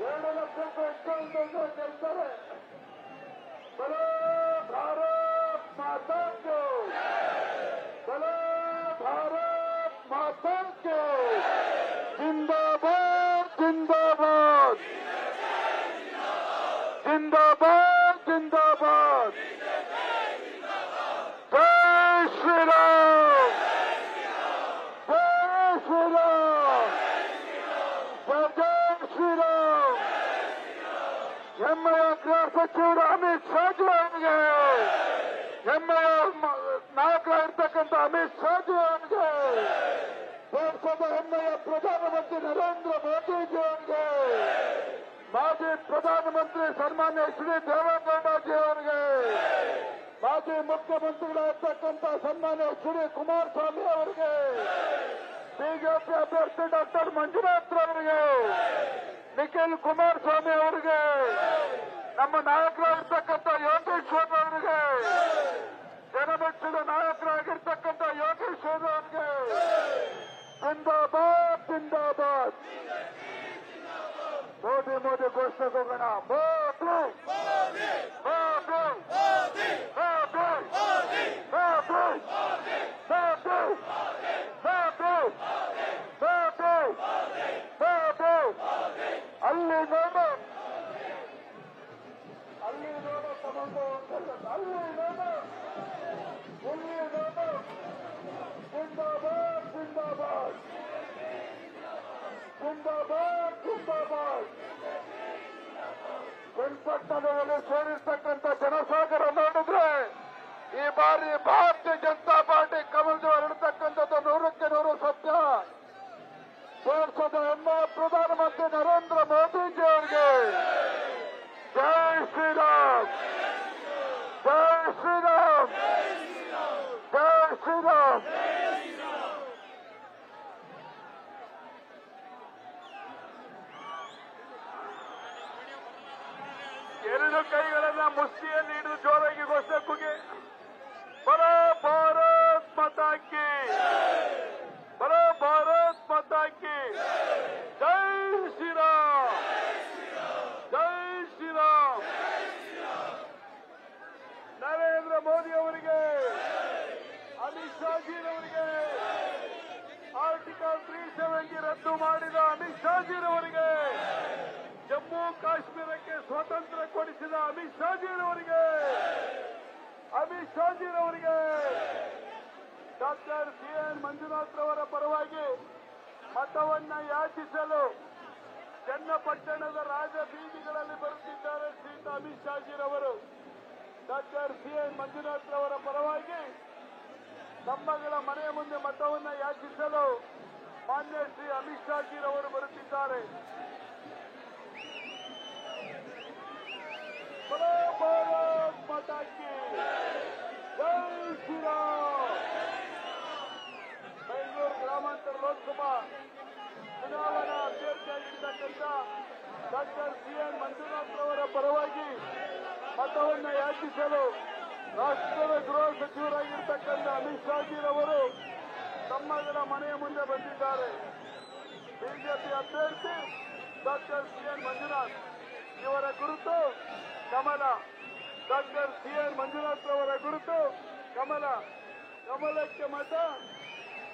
2 ಲಕ್ಷಕ್ಕೂ ಹೆಚ್ಚು ಗೆಲ್ತಾರೆ. ಬಲೋ ಭಾರತ್ ಮಾತಾ ಕಿ ಬಲೋ ಭಾರತ್ ಮಾತಾ ಕಿ. जिंदाबाद जिंदाबाद जिंदाबाद जिंदाबाद. जय श्री राम जय श्री राम जय श्री राम. ಹೆಮ್ಮೆಯ ಗೃಹ ಸಚಿವರು ಅಮಿತ್ ಶಾಜಿ ಅವರಿಗೆ, ಹೆಮ್ಮೆಯ ನಾಯಕರಾಗಿರ್ತಕ್ಕಂಥ ಅಮಿತ್ ಶಾಜಿ ಅವರಿಗೆ, ದೇಶದ ಹೆಮ್ಮೆಯ ಪ್ರಧಾನಮಂತ್ರಿ ನರೇಂದ್ರ ಮೋದಿಜಿ ಅವರಿಗೆ, ಮಾಜಿ ಪ್ರಧಾನಮಂತ್ರಿ ಸನ್ಮಾನ್ಯ ಎಚ್ ಡಿ ದೇವೇಗೌಡಜಿ ಅವರಿಗೆ, ಮಾಜಿ ಮುಖ್ಯಮಂತ್ರಿಗಳಾಗಿರ್ತಕ್ಕಂಥ ಸನ್ಮಾನ್ಯ ಎಚ್ ಡಿ ಕುಮಾರಸ್ವಾಮಿ ಅವರಿಗೆ, ಬಿಜೆಪಿ ಅಭ್ಯರ್ಥಿ ಡಾಕ್ಟರ್ ಮಂಜುನಾಥ್ ಅವರಿಗೆ, ನಿಖಿಲ್ ಕುಮಾರಸ್ವಾಮಿ ಅವರಿಗೆ, ನಮ್ಮ ನಾಯಕರಾಗಿರ್ತಕ್ಕಂಥ ಯೋಗೇಶ್ವರ್ ಅವರಿಗೆ, ಜನಮೆಚ್ಚಿದ ನಾಯಕರಾಗಿರ್ತಕ್ಕಂಥ ಯೋಗೇಶ್ವರ್ ಅವರಿಗೆ ಜಿಂದಾಬಾದ್ ಜಿಂದಾಬಾದ್. ಮೋದಿ ಮೋದಿ ಘೋಷಣೆ ಹೋಗೋಣ. ಮೋದಿ ಮೋದಿ ಮೋದಿ ಮೋದಿ ಮೋದಿ ಅಲ್ಲಿ ನೋಡು, ಅಲ್ಲಿ ನೋಡು ಸಂಬಂಧ, ಅಲ್ಲಿ ನೋಡು, ಇಲ್ಲಿ ನೋಡು. ಜಿಂದಾಬಾದ್ ಜಿಂದಾಬಾದ್ ಜಿಂದಾಬಾದ್ ಜಿಂದಾಬಾದ್. ಚನ್ನಪಟ್ಟಣದಲ್ಲಿ ಸೇರಿರ್ತಕ್ಕಂಥ ಜನಸಾಗರ ನೋಡಿದ್ರೆ ಈ ಬಾರಿ ಭಾರತೀಯ ಜನತಾ ಪಾರ್ಟಿ ಕಮಲದ ಹರಡತಕ್ಕಂಥದ್ದು 100ಕ್ಕೆ 100 ಸತ್ಯ. ದೇಶದ ಹೆಮ್ಮೆಯ ಪ್ರಧಾನಮಂತ್ರಿ ನರೇಂದ್ರ ಮೋದಿಜಿ ಅವರಿಗೆ ಜೈ ಶ್ರೀರಾಮ್, ಜೈ ಶ್ರೀರಾಮ್, ಜೈ ಶ್ರೀರಾಮ್. ಎರಡು ಕೈಗಳನ್ನ ಮುಷ್ಟಿಯಲ್ಲಿ ಹಿಡಿದು ಜೋರಾಗಿ ಘೋಷಣೆ ಕೂಗಿ, ಬರೋ ಭಾರತ್ ಮಾತಾ ಕಿ, ಬರೋ ಭಾರತ್ ಮಾತಾ ಕಿ, ಜೈ ಶ್ರೀರಾಮ್, ಜೈ ಶ್ರೀರಾಮ್. ನರೇಂದ್ರ ಮೋದಿ ಅವರಿಗೆ, ಅಮಿತ್ ಶಾಜಿರವರಿಗೆ, ಆರ್ಟಿಕಲ್ 370 ರದ್ದು ಮಾಡಿದ ಅಮಿತ್ ಶಾಜಿರವರಿಗೆ, ಜಮ್ಮು ಕಾಶ್ಮೀರಕ್ಕೆ ಸ್ವಾತಂತ್ರ್ಯ ಕೊಡಿಸಿದ ಅಮಿತ್ ಶಾಜಿರವರಿಗೆ, ಅಮಿತ್ ಶಾಜಿರವರಿಗೆ, ಡಾಕ್ಟರ್ ಸಿ.ಎನ್. ಮಂಜುನಾಥ್ ರವರ ಪರವಾಗಿ ಮತವನ್ನ ಯಾಚಿಸಲು ಚನ್ನಪಟ್ಟಣದ ರಾಜ ಬೀದಿಗಳಲ್ಲಿ ಬರುತ್ತಿದ್ದಾರೆ ಶ್ರೀಯುತ ಅಮಿತ್ ಶಾಜಿರವರು. Doctor CN. ಮಂಜುನಾಥ್ ರವರ ಪರವಾಗಿ ತಮ್ಮಗಳ ಮನೆಯ ಮುಂದೆ ಮತವನ್ನ ಯಾಚಿಸಲು ಮಾನ್ಯ ಶ್ರೀ ಅಮಿತ್ ಶಾಜಿರವರು ಬರುತ್ತಿದ್ದಾರೆ. ಭಾರತ್ ಮಾತಾ ಕಿ, ಜೈ ಶ್ರೀರಾಮ್. ಬೆಂಗಳೂರು ಗ್ರಾಮಾಂತರ ಲೋಕಸಭಾ ಚುನಾವಣಾ ಅಭ್ಯರ್ಥಿಯಾಗಿರ್ತಕ್ಕಂಥ ಡಾಕ್ಟರ್ ಸಿ.ಎನ್. ಮಂಜುನಾಥ್ ಅವರ ಪರವಾಗಿ ಮತವನ್ನ ಯಾಚಿಸಲು ರಾಷ್ಟ್ರದ ಗೃಹ ಸಚಿವರಾಗಿರ್ತಕ್ಕಂಥ ಅಮಿತ್ ಶಾಜಿರವರು ತಮ್ಮಗಳ ಮನೆಯ ಮುಂದೆ ಬಂದಿದ್ದಾರೆ. ಬಿಜೆಪಿ ಅಭ್ಯರ್ಥಿ ಡಾಕ್ಟರ್ ಸಿ.ಎನ್. ಮಂಜುನಾಥ್ ಇವರ ಗುರುತು ಕಮಲ. Doctor CN. ಮಂಜುನಾಥ್ ಅವರ ಗುರುತು ಕಮಲ. ಕಮಲಕ್ಕೆ ಮತ,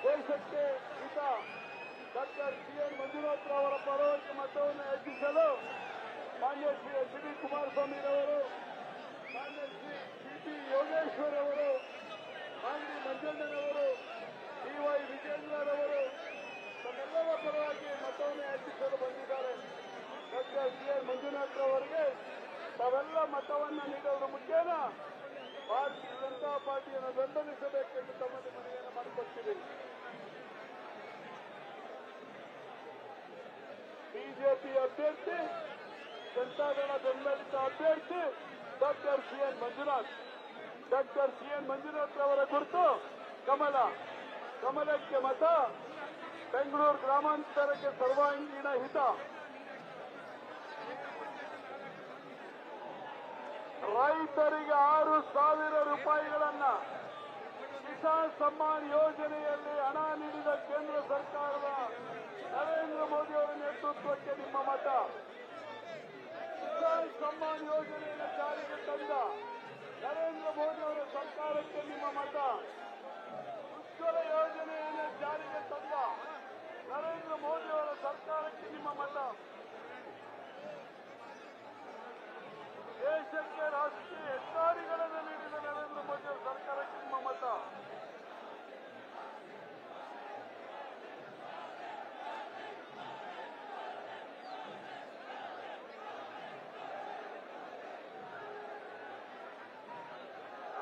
ದೇಶಕ್ಕೆ ಹಿತ. Doctor CN. ಮಂಜುನಾಥ್ ಅವರ ಪರವಾಗಿ ಮತವನ್ನು ಯಾಚಿಸಲು ಮಾನ್ಯ ಶ್ರೀ ಎಚ್ ಡಿ ಕುಮಾರಸ್ವಾಮಿರವರು, ಮಾನ್ಯ ಶ್ರೀ ಸಿ.ಟಿ. ಯೋಗೇಶ್ವರ್ ಅವರು, ಮಾನ್ಯ ಮಂಜಣ್ಣನವರು, ಡಿ.ವೈ. ವಿಜೇಂದ್ರರವರು ತಮ್ಮೆಲ್ಲರ ಪರವಾಗಿ ಮತವನ್ನು ಯಾಚಿಸಲು ಬಂದಿದ್ದಾರೆ. Doctor CN. ಮಂಜುನಾಥ್ ಅವರಿಗೆ ತಾವೆಲ್ಲ ಮತವನ್ನು ನೀಡುವುದರ ಮುಖೇನ ಭಾರತೀಯ ಜನತಾ ಪಾರ್ಟಿಯನ್ನು ಬೆಂಬಲಿಸಬೇಕೆಂದು ತಮ್ಮಲ್ಲಿ ಮನವಿಯನ್ನು ಮಾಡಿಕೊಡ್ತೀವಿ. ಬಿಜೆಪಿ ಅಭ್ಯರ್ಥಿ, ಜನತಾದಳ ಬೆಂಬಲಿತ ಅಭ್ಯರ್ಥಿ doctor CN. Manjunath. Doctor CN. Manjunath ಅವರ ಕುರಿತು ಕಮಲ. ಕಮಲಕ್ಕೆ ಮತ, ಬೆಂಗಳೂರು ಗ್ರಾಮಾಂತರಕ್ಕೆ ಸರ್ವಾಂಗೀಣ ಹಿತ. ರೈತರಿಗೆ 6,000 ರೂಪಾಯಿಗಳನ್ನ ಕಿಸಾನ್ ಸಮ್ಮಾನ್ ಯೋಜನೆಯಲ್ಲಿ ಹಣ ನೀಡಿದ ಕೇಂದ್ರ ಸರ್ಕಾರದ ನರೇಂದ್ರ ಮೋದಿ ಅವರ ನೇತೃತ್ವಕ್ಕೆ ನಿಮ್ಮ ಮತ. ಕಿಸಾನ್ ಸಮ್ಮಾನ್ ಯೋಜನೆಯನ್ನು ಜಾರಿಗೆ ತಂದ ನರೇಂದ್ರ ಮೋದಿ ಅವರ ಸರ್ಕಾರಕ್ಕೆ ನಿಮ್ಮ ಮತ. ಉಜ್ವಲ ಯೋಜನೆಯನ್ನು ಜಾರಿಗೆ ತಂದ ನರೇಂದ್ರ ಮೋದಿ ಅವರ ಸರ್ಕಾರಕ್ಕೆ ನಿಮ್ಮ ಮತ. ದೇಶಕ್ಕೆ ರಾಷ್ಟ್ರೀಯ ಹೆದ್ದಾರಿಗಳನ್ನು ನೀಡಿದ ನರೇಂದ್ರ ಮೋದಿ ಅವರ ಸರ್ಕಾರಕ್ಕೆ ನಿಮ್ಮ ಮತ.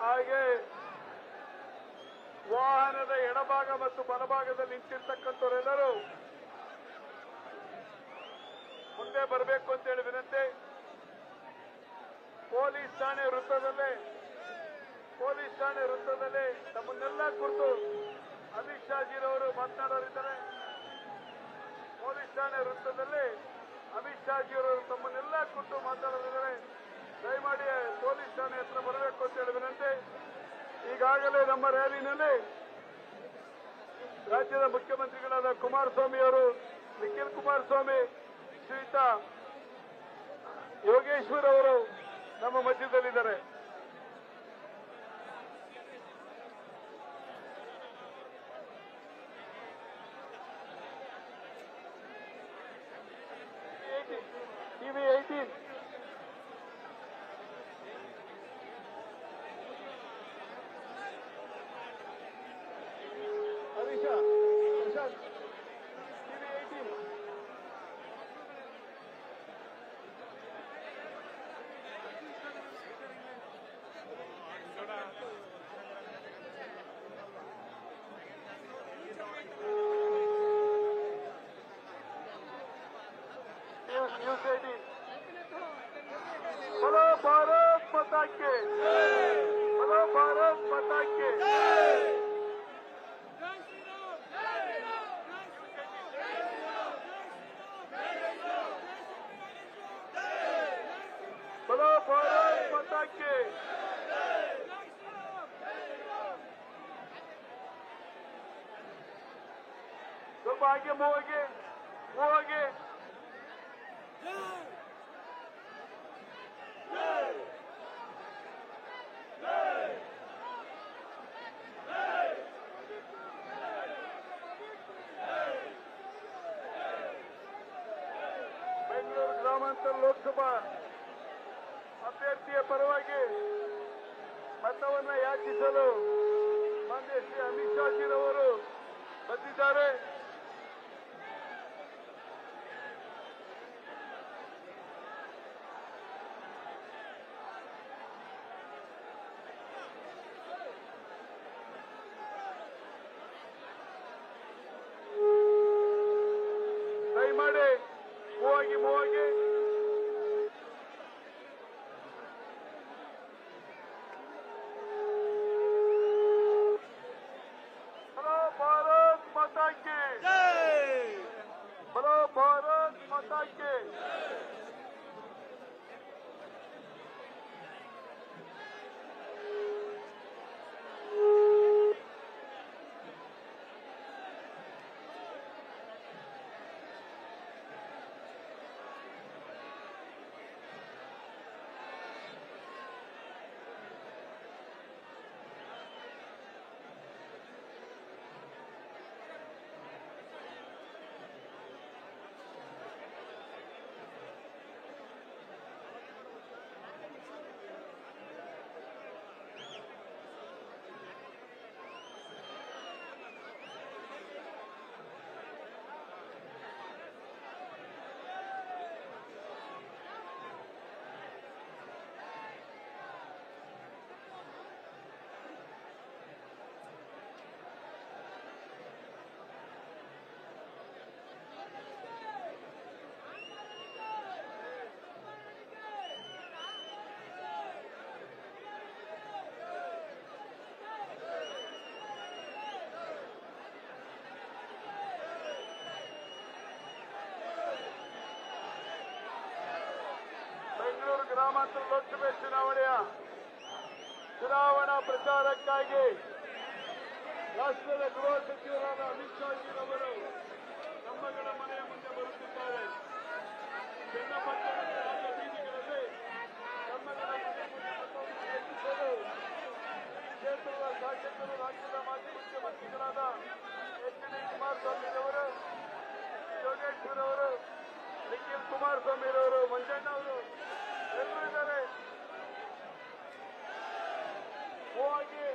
ಹಾಗೆ ವಾಹನದ ಎಡಭಾಗ ಮತ್ತು ಬಲಭಾಗದಲ್ಲಿ ನಿಂತಿರ್ತಕ್ಕಂಥವರೆಲ್ಲರೂ ಮುಂದೆ ಇಲ್ಲೇ ಬರಬೇಕು ಅಂತೇಳಿ ವಿನಂತಿ. ಪೊಲೀಸ್ ಠಾಣೆ ವೃತ್ತದಲ್ಲಿ ತಮ್ಮನ್ನೆಲ್ಲ ಕುರಿತು ಅಮಿತ್ ಶಾ ಜಿರವರು ಮಾತನಾಡೋರಿದ್ದಾರೆ. ಪೊಲೀಸ್ ಠಾಣೆ ವೃತ್ತದಲ್ಲಿ ಅಮಿತ್ ಶಾ ಜಿರವರು ತಮ್ಮನ್ನೆಲ್ಲ ಕುರಿತು ಮಾತನಾಡೋರಿದ್ದಾರೆ. ದಯಮಾಡಿ ಪೊಲೀಸ್ ಠಾಣೆ ಹತ್ರ ಬರಬೇಕು ಅಂತೇಳಿ ವಿನಂತಿ. ಈಗಾಗಲೇ ನಮ್ಮ ರ್ಯಾಲಿನಲ್ಲಿ ರಾಜ್ಯದ ಮುಖ್ಯಮಂತ್ರಿಗಳಾದ ಕುಮಾರಸ್ವಾಮಿ ಅವರು, ನಿಖಿಲ್ ಕುಮಾರಸ್ವಾಮಿ, ಶ್ರೀಯುತ ಯೋಗೇಶ್ವರ್ ಅವರು ನಮ್ಮ ಮಧ್ಯದಲ್ಲಿದ್ದಾರೆ. TV 18 Harisha Prashant TV 18 news 18 बोलो भारत माता के, बोलो भारत माता के, बोलो भारत माता के. ಸ್ವಲ್ಪ ಆगे ಮೂವ್ ಆಗಿ ಬೆಂಗಳೂರು ಗ್ರಾಮಾಂತರ ಲೋಕಸಭಾ ಅಭ್ಯರ್ಥಿಯ ಪರವಾಗಿ ಮತವನ್ನು ಯಾಚಿಸಲು ಮಾನ್ಯ ಶ್ರೀ ಅಮಿತ್ ಶಾ ಜಿರವರು ಬಂದಿದ್ದಾರೆ. ದಯಮಾಡಿ ಮೂವ್ ಆಗಿ बोलो भारत माता के, बोलो भारत माता के. ಬೆಂಗಳೂರು ಗ್ರಾಮಾಂತರ ಲೋಕಸಭೆ ಚುನಾವಣಾ ಪ್ರಚಾರಕ್ಕಾಗಿ ರಾಷ್ಟ್ರದ ಗೃಹ ಸಚಿವರಾದ ಅಮಿತ್ ಶಾ ಜಿರವರು ತಮ್ಮಗಳ ಮನೆಯ ಮುಂದೆ ಬರುತ್ತಿದ್ದಾರೆ. ಚನ್ನಪಟ್ಟಣದ ರಾಜ ಬೀದಿಗಳಲ್ಲಿ ತಮ್ಮಗಳ ಹೆಚ್ಚಿಸಲು ಕ್ಷೇತ್ರದ ಶಾಸಕರು, ರಾಜ್ಯದ ಮಾಜಿ ಮುಖ್ಯಮಂತ್ರಿಗಳಾದ ಎಚ್.ಡಿ. ಕುಮಾರಸ್ವಾಮಿರವರು, ಯೋಗೇಶ್ವರ್ ಅವರು, ನಿಖಿಲ್ ಕುಮಾರಸ್ವಾಮಿರವರು, ಮಂಜಣ್ಣ ಅವರು ಎಲ್ಲರೂ ಇದ್ದಾರೆ. ಹೋಗಿ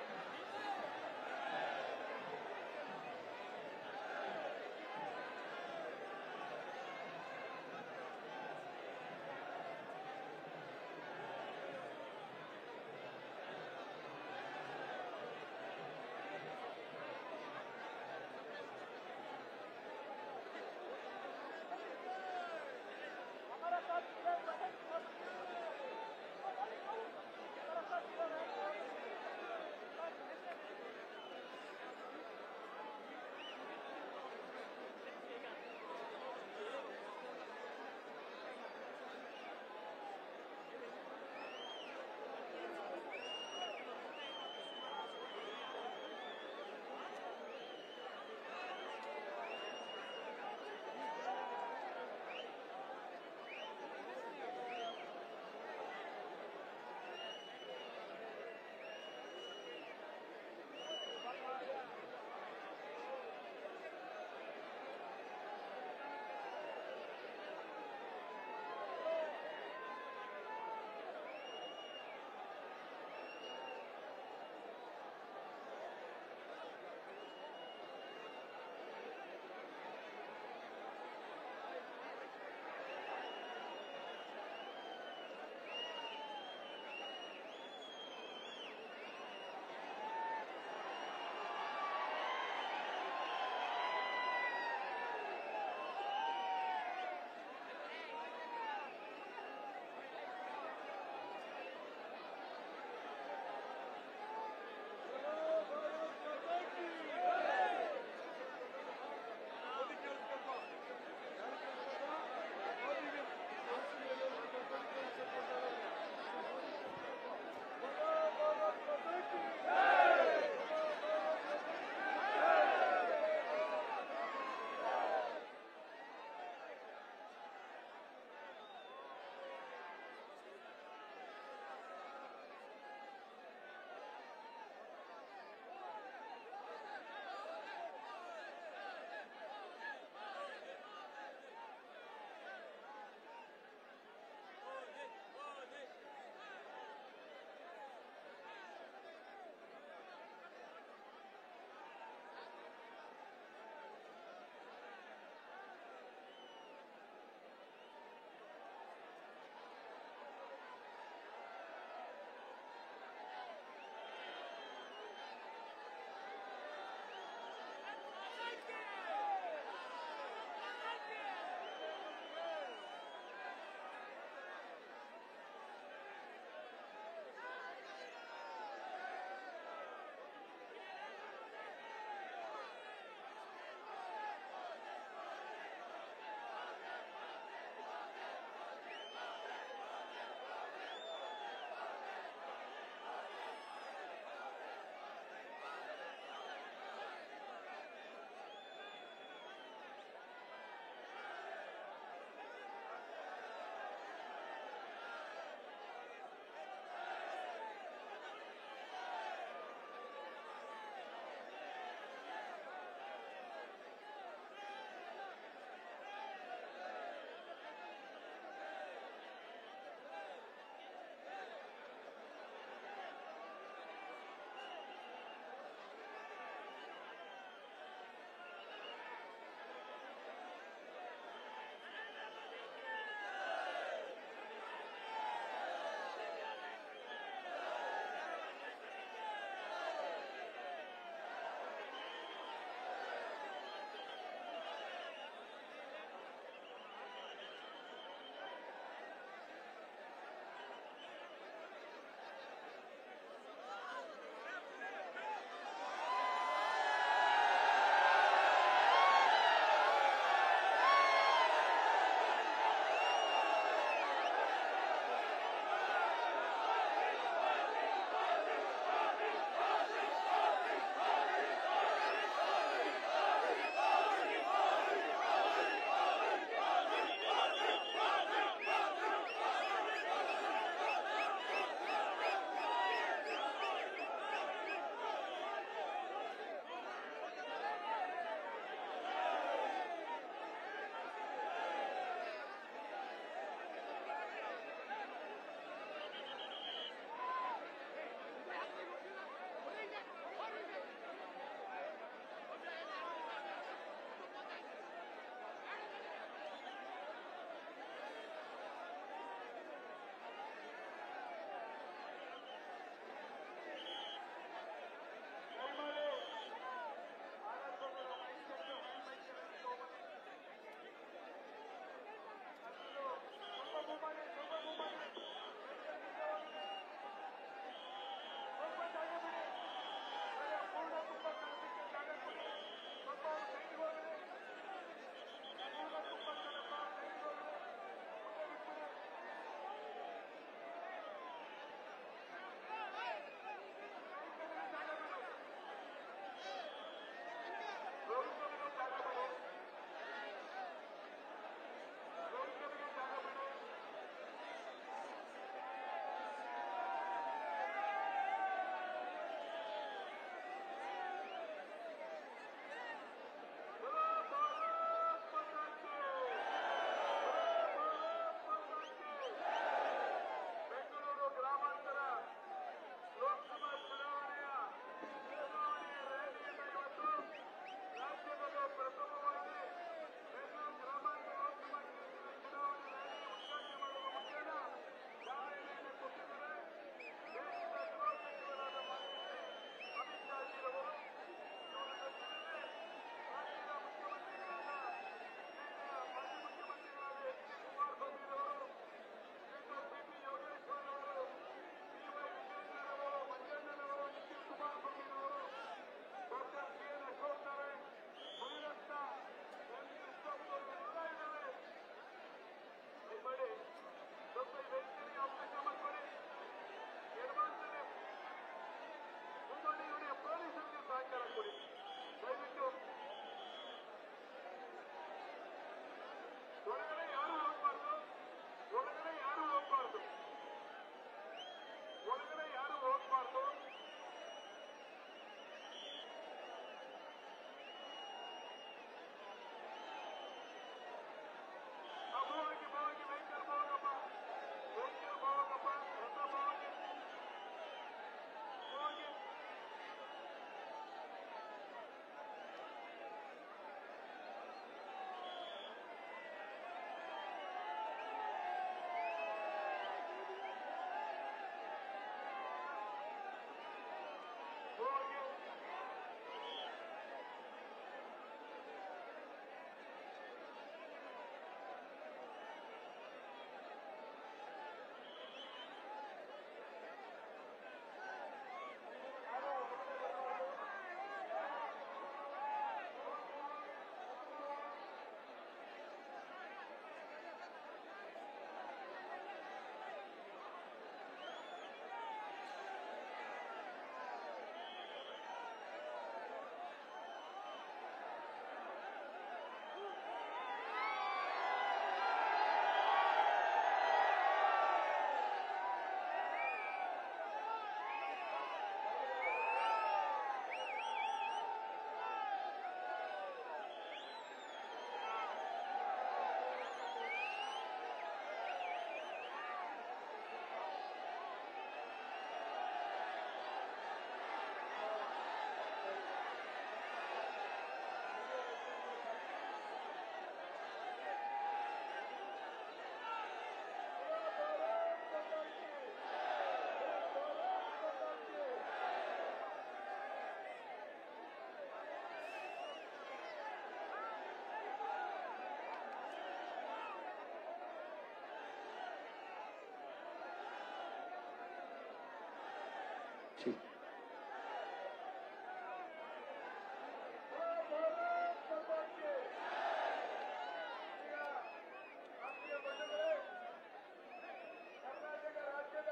ಕರ್ನಾಟಕ ರಾಜ್ಯದ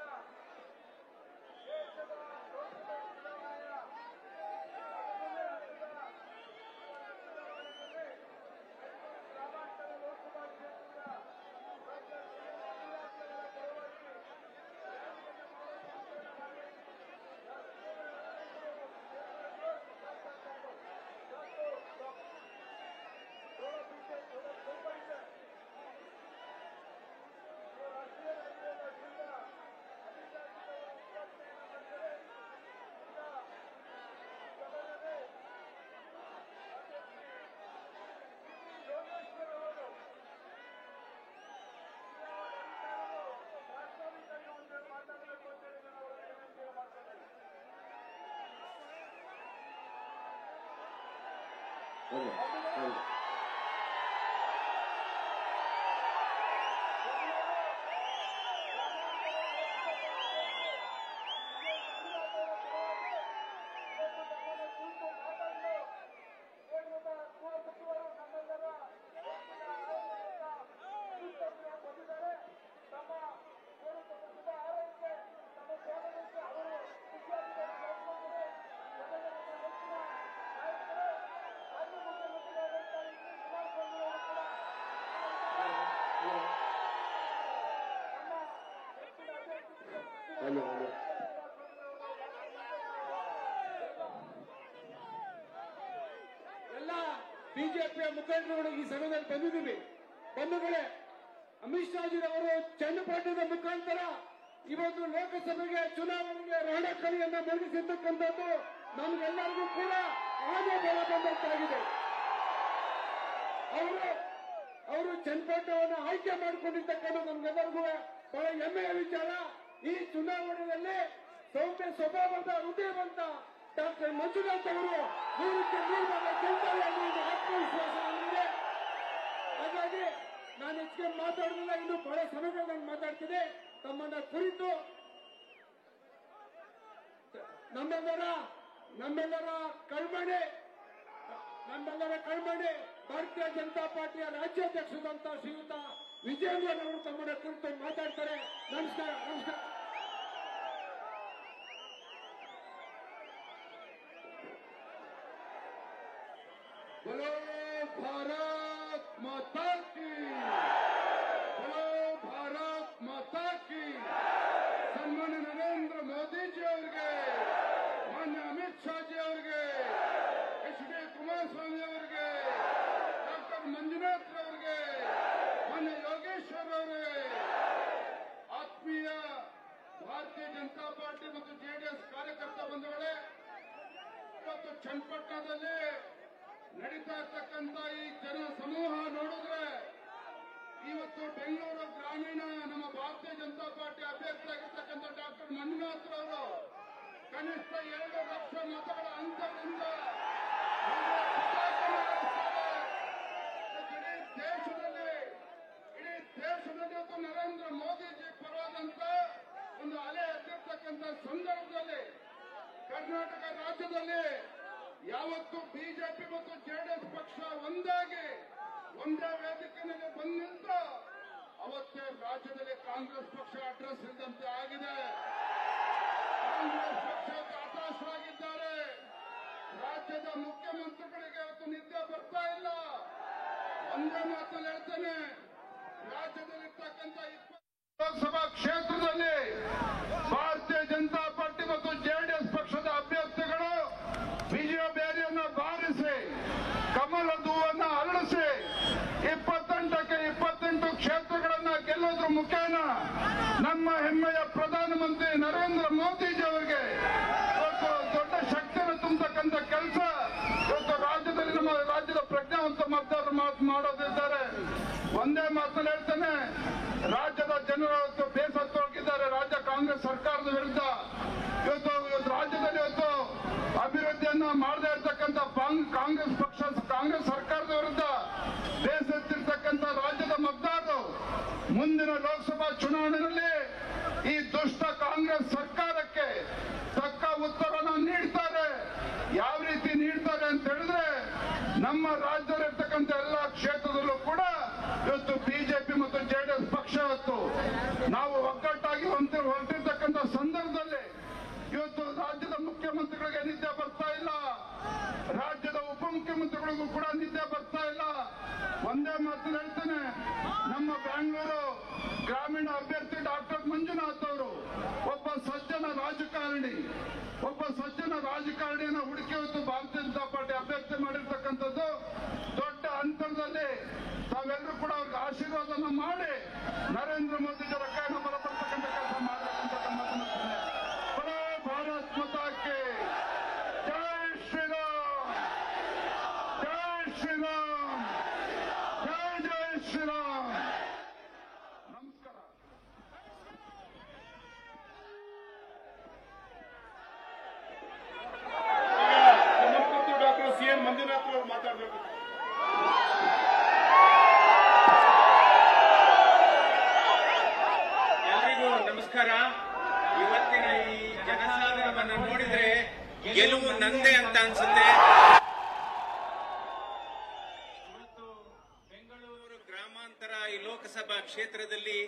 ದೇಶದ ಲೋಕಸಭೆ ಚುನಾವಣೆಯ ಗ್ರಾಮಾಂತರ ಲೋಕಸಭಾ ಕ್ಷೇತ್ರದ ಎಲ್ಲ ಬಿಜೆಪಿಯ ಮುಖಂಡರುಗಳು ಈ ಸಭೆಯಲ್ಲಿ ಬಂದಿದ್ದೀವಿ. ಬಂಧುಗಳೇ, ಅಮಿತ್ ಶಾಜಿರವರು ಚನ್ನಪಟ್ಟಣದ ಮುಖಾಂತರ ಇವತ್ತು ಲೋಕಸಭೆಗೆ ಚುನಾವಣೆಗೆ ರಣಕಲಿಯನ್ನ ಮುಗಿಸಿರ್ತಕ್ಕಂಥದ್ದು ನಮಗೆಲ್ಲರಿಗೂ ಕೂಡ ಆನೆ ಬಲ ಬಂದಂತಾಗಿದೆ. ಅವರು ಚನ್ನಪಟ್ಟಣವನ್ನು ಆಯ್ಕೆ ಮಾಡಿಕೊಂಡಿರ್ತಕ್ಕಂಥ ನಮಗೆಲ್ಲರಿಗೂ ಬಹಳ ಹೆಮ್ಮೆಯ ವಿಚಾರ. ಈ ಚುನಾವಣೆಯಲ್ಲಿ ಸೌಮ್ಯ ಸ್ವಭಾವದ ಹೃದಯವಂತ ಡಾಕ್ಟರ್ ಮಂಜುನಾಥ್ ಅವರು 100ಕ್ಕೆ 100 ಗೆಲ್ತಾರೆ ಅನ್ನೋ ಆತ್ಮವಿಶ್ವಾಸ ನನಗಿದೆ. ಹಾಗಾಗಿ ನಾನು ಹೆಚ್ಚಿಗೆ ಮಾತಾಡೋದಿಲ್ಲ, ಇನ್ನು ಬಹಳ ಸಮಯಗಳು ನಾನು ಮಾತಾಡ್ತೀನಿ. ತಮ್ಮನ್ನ ಕುರಿತು ನಮ್ಮೆಲ್ಲರ ಕಳ್ಮಣೆ ಭಾರತೀಯ ಜನತಾ ಪಾರ್ಟಿಯ ರಾಜ್ಯಾಧ್ಯಕ್ಷರಂತ ಶ್ರೀಯುತ ವಿಜಯೇಂದ್ರ ಅವರು ತಮ್ಮನ್ನ ಕುರಿತು ಮಾತಾಡ್ತಾರೆ. ನಮಸ್ಕಾರ. बोलो भारत माता की, बोलो भारत माता की. सन्मान्य नरेंद्र मोदी जी ಅವರಿಗೆ, ಮಾನ್ಯ ಅಮಿತ್ ಶಾ ಜಿ ಅವರಿಗೆ, HD ಕುಮಾರಸ್ವಾಮಿ ಅವರಿಗೆ, ಡಾಕ್ಟರ್ ಮಂಜುನಾಥ್ ಅವರಿಗೆ, ಮಾನ್ಯ ಯೋಗೇಶ್ವರ್ ಅವರೇ, ಆತ್ಮೀಯ ಭಾರತೀಯ ಜನತಾ ಪಾರ್ಟಿ ಮತ್ತು ಜೆಡಿಎಸ್ ಕಾರ್ಯಕರ್ತ ಬಂಧುಗಳೇ, ಇವತ್ತು ಚನ್ನಪಟ್ಟಣದಲ್ಲಿ ನಡೀತಾ ಇರ್ತಕ್ಕಂಥ ಈ ಜನ ಸಮೂಹ ನೋಡಿದ್ರೆ ಇವತ್ತು ಬೆಂಗಳೂರು ಗ್ರಾಮೀಣ ನಮ್ಮ ಭಾರತೀಯ ಜನತಾ ಪಾರ್ಟಿ ಅಭ್ಯರ್ಥಿಯಾಗಿರ್ತಕ್ಕಂಥ ಡಾಕ್ಟರ್ ಮಂಜುನಾಥ್ ಅವರು ಕನಿಷ್ಠ 2 ಲಕ್ಷ ಮತಗಳ ಅಂತರದಿಂದ ಇಡೀ ದೇಶದಲ್ಲಿ ಇವತ್ತು ನರೇಂದ್ರ ಮೋದಿಜಿ ಪರವಾದಂತ ಒಂದು ಅಲೆ ಎದ್ದಿರ್ತಕ್ಕಂಥ ಸಂದರ್ಭದಲ್ಲಿ ಕರ್ನಾಟಕ ರಾಜ್ಯದಲ್ಲಿ ಯಾವತ್ತು ಬಿಜೆಪಿ ಮತ್ತು ಜೆಡಿಎಸ್ ಪಕ್ಷ ಒಂದಾಗಿ ಒಂದೇ ವೇದಿಕೆಯಲ್ಲಿ ಬಂದು ನಿಂತ ಅವತ್ತೇ ರಾಜ್ಯದಲ್ಲಿ ಕಾಂಗ್ರೆಸ್ ಪಕ್ಷ ಅಡ್ರೆಸ್ ಇದ್ದಂತೆ ಆಗಿದೆ. ಕಾಂಗ್ರೆಸ್ ಪಕ್ಷಕ್ಕೆ ಹತಾಶರಾಗಿದ್ದಾರೆ. ರಾಜ್ಯದ ಮುಖ್ಯಮಂತ್ರಿಗಳಿಗೆ ಇವತ್ತು ನಿದ್ದೆ ಬರ್ತಾ ಇಲ್ಲ. ಒಂದೇ ಮಾತಲ್ಲಿ ಹೇಳ್ತೇನೆ, ರಾಜ್ಯದಲ್ಲಿರ್ತಕ್ಕಂಥ 20 ಲೋಕಸಭಾ ಕ್ಷೇತ್ರದಲ್ಲಿ ಭಾರತೀಯ ಜನತಾ ಪಾರ್ಟಿ ಮತ್ತು ಜೆಡಿಎಸ್ ಪಕ್ಷದ ಅಭ್ಯರ್ಥಿಗಳು ವಿಜಯ ಬೇರಿಯನ್ನು ಬಾರಿಸಿ ಕಮಲ ಹೂವನ್ನು ಅರಳಿಸಿ 28ಕ್ಕೆ 28 ಕ್ಷೇತ್ರಗಳನ್ನ ಗೆಲ್ಲೋದ್ರ ಮುಖೇನ ನಮ್ಮ ಹೆಮ್ಮೆಯ ಪ್ರಧಾನಮಂತ್ರಿ ನರೇಂದ್ರ ಮೋದಿಜಿ ಅವರಿಗೆ ಇವತ್ತು ದೊಡ್ಡ ಶಕ್ತಿಯನ್ನು ತುಂಬತಕ್ಕಂಥ ಕೆಲಸ ಇವತ್ತು ರಾಜ್ಯದಲ್ಲಿ ನಮ್ಮ ರಾಜ್ಯದ ಪ್ರಜ್ಞಾವಂತ ಮತದಾರರು ಮಾಡೋದಿದ್ದಾರೆ. ಒಂದೇ ಮಾತಲ್ಲಿ ಹೇಳ್ತೇನೆ, ರಾಜ್ಯದ ಜನರು ಇವತ್ತು ಬೇಸತ್ತು ಹೋಗಿದ್ದಾರೆ ರಾಜ್ಯ ಕಾಂಗ್ರೆಸ್ ಸರ್ಕಾರದ ವಿರುದ್ಧ. ಇವತ್ತು ರಾಜ್ಯದಲ್ಲಿ ಇವತ್ತು ಅಭಿವೃದ್ಧಿಯನ್ನ ಮಾಡದೇ ಇರತಕ್ಕಂಥ ಕಾಂಗ್ರೆಸ್ ಸರ್ಕಾರದ ವಿರುದ್ಧ ಬೇಸತ್ತಿರ್ತಕ್ಕಂಥ ರಾಜ್ಯದ ಮತದಾರರು ಮುಂದಿನ ಲೋಕಸಭಾ ಚುನಾವಣೆಯಲ್ಲಿ ಈ ದುಷ್ಟ ಕಾಂಗ್ರೆಸ್ ಸರ್ಕಾರಕ್ಕೆ ತಕ್ಕ ಹೆಸರು ಹೇಳ್ತೇನೆ. ನಮ್ಮ ಬೆಂಗಳೂರು ಗ್ರಾಮೀಣ ಅಭ್ಯರ್ಥಿ ಡಾಕ್ಟರ್ ಮಂಜುನಾಥ್ ಅವರು ಒಬ್ಬ ಸಜ್ಜನ ರಾಜಕಾರಣಿಯನ್ನು ಹುಡುಕಿ ಹೊತ್ತು ಭಾರತೀಯ ಜನತಾ ಪಾರ್ಟಿ ಅಭ್ಯರ್ಥಿ ಮಾಡಿರ್ತಕ್ಕಂಥದ್ದು ದೊಡ್ಡ ಅಂತರದಲ್ಲಿ ತಾವೆಲ್ಲರೂ ಕೂಡ ಅವ್ರಿಗೆ ಆಶೀರ್ವಾದನ ಮಾಡಿ ನರೇಂದ್ರ ಮೋದಿಯವರ ಕೈನ ಬಲಪಡ್ತಕ್ಕಂಥ ಕೆಲಸ ಮಾಡಬೇಕಂತ ಭಾರತ್ ಮಾತಾಕ್ಕೆ ಜೈ ಶ್ರೀರಾಮ್, ಜೈ ಶ್ರೀರಾಮ್, ಜೈ ಶ್ರೀರಾಮ್. ನಮಸ್ಕಾರ. ಡಾಕ್ಟರ್ CN ಮಂಜುನಾಥ್ ಅವರು ಮಾತಾಡಬೇಕು. ಎಲ್ರಿಗೂ ನಮಸ್ಕಾರ. ಇವತ್ತಿನ ಈ ಜನಸಾಗರವನ್ನು ನೋಡಿದ್ರೆ ಗೆಲುವು ನಂದೇ ಅಂತ ಅನ್ಸುತ್ತೆ. ಇವತ್ತು ಬೆಂಗಳೂರು ಗ್ರಾಮಾಂತರ ಈ ಲೋಕಸಭಾ ಕ್ಷೇತ್ರದಲ್ಲಿ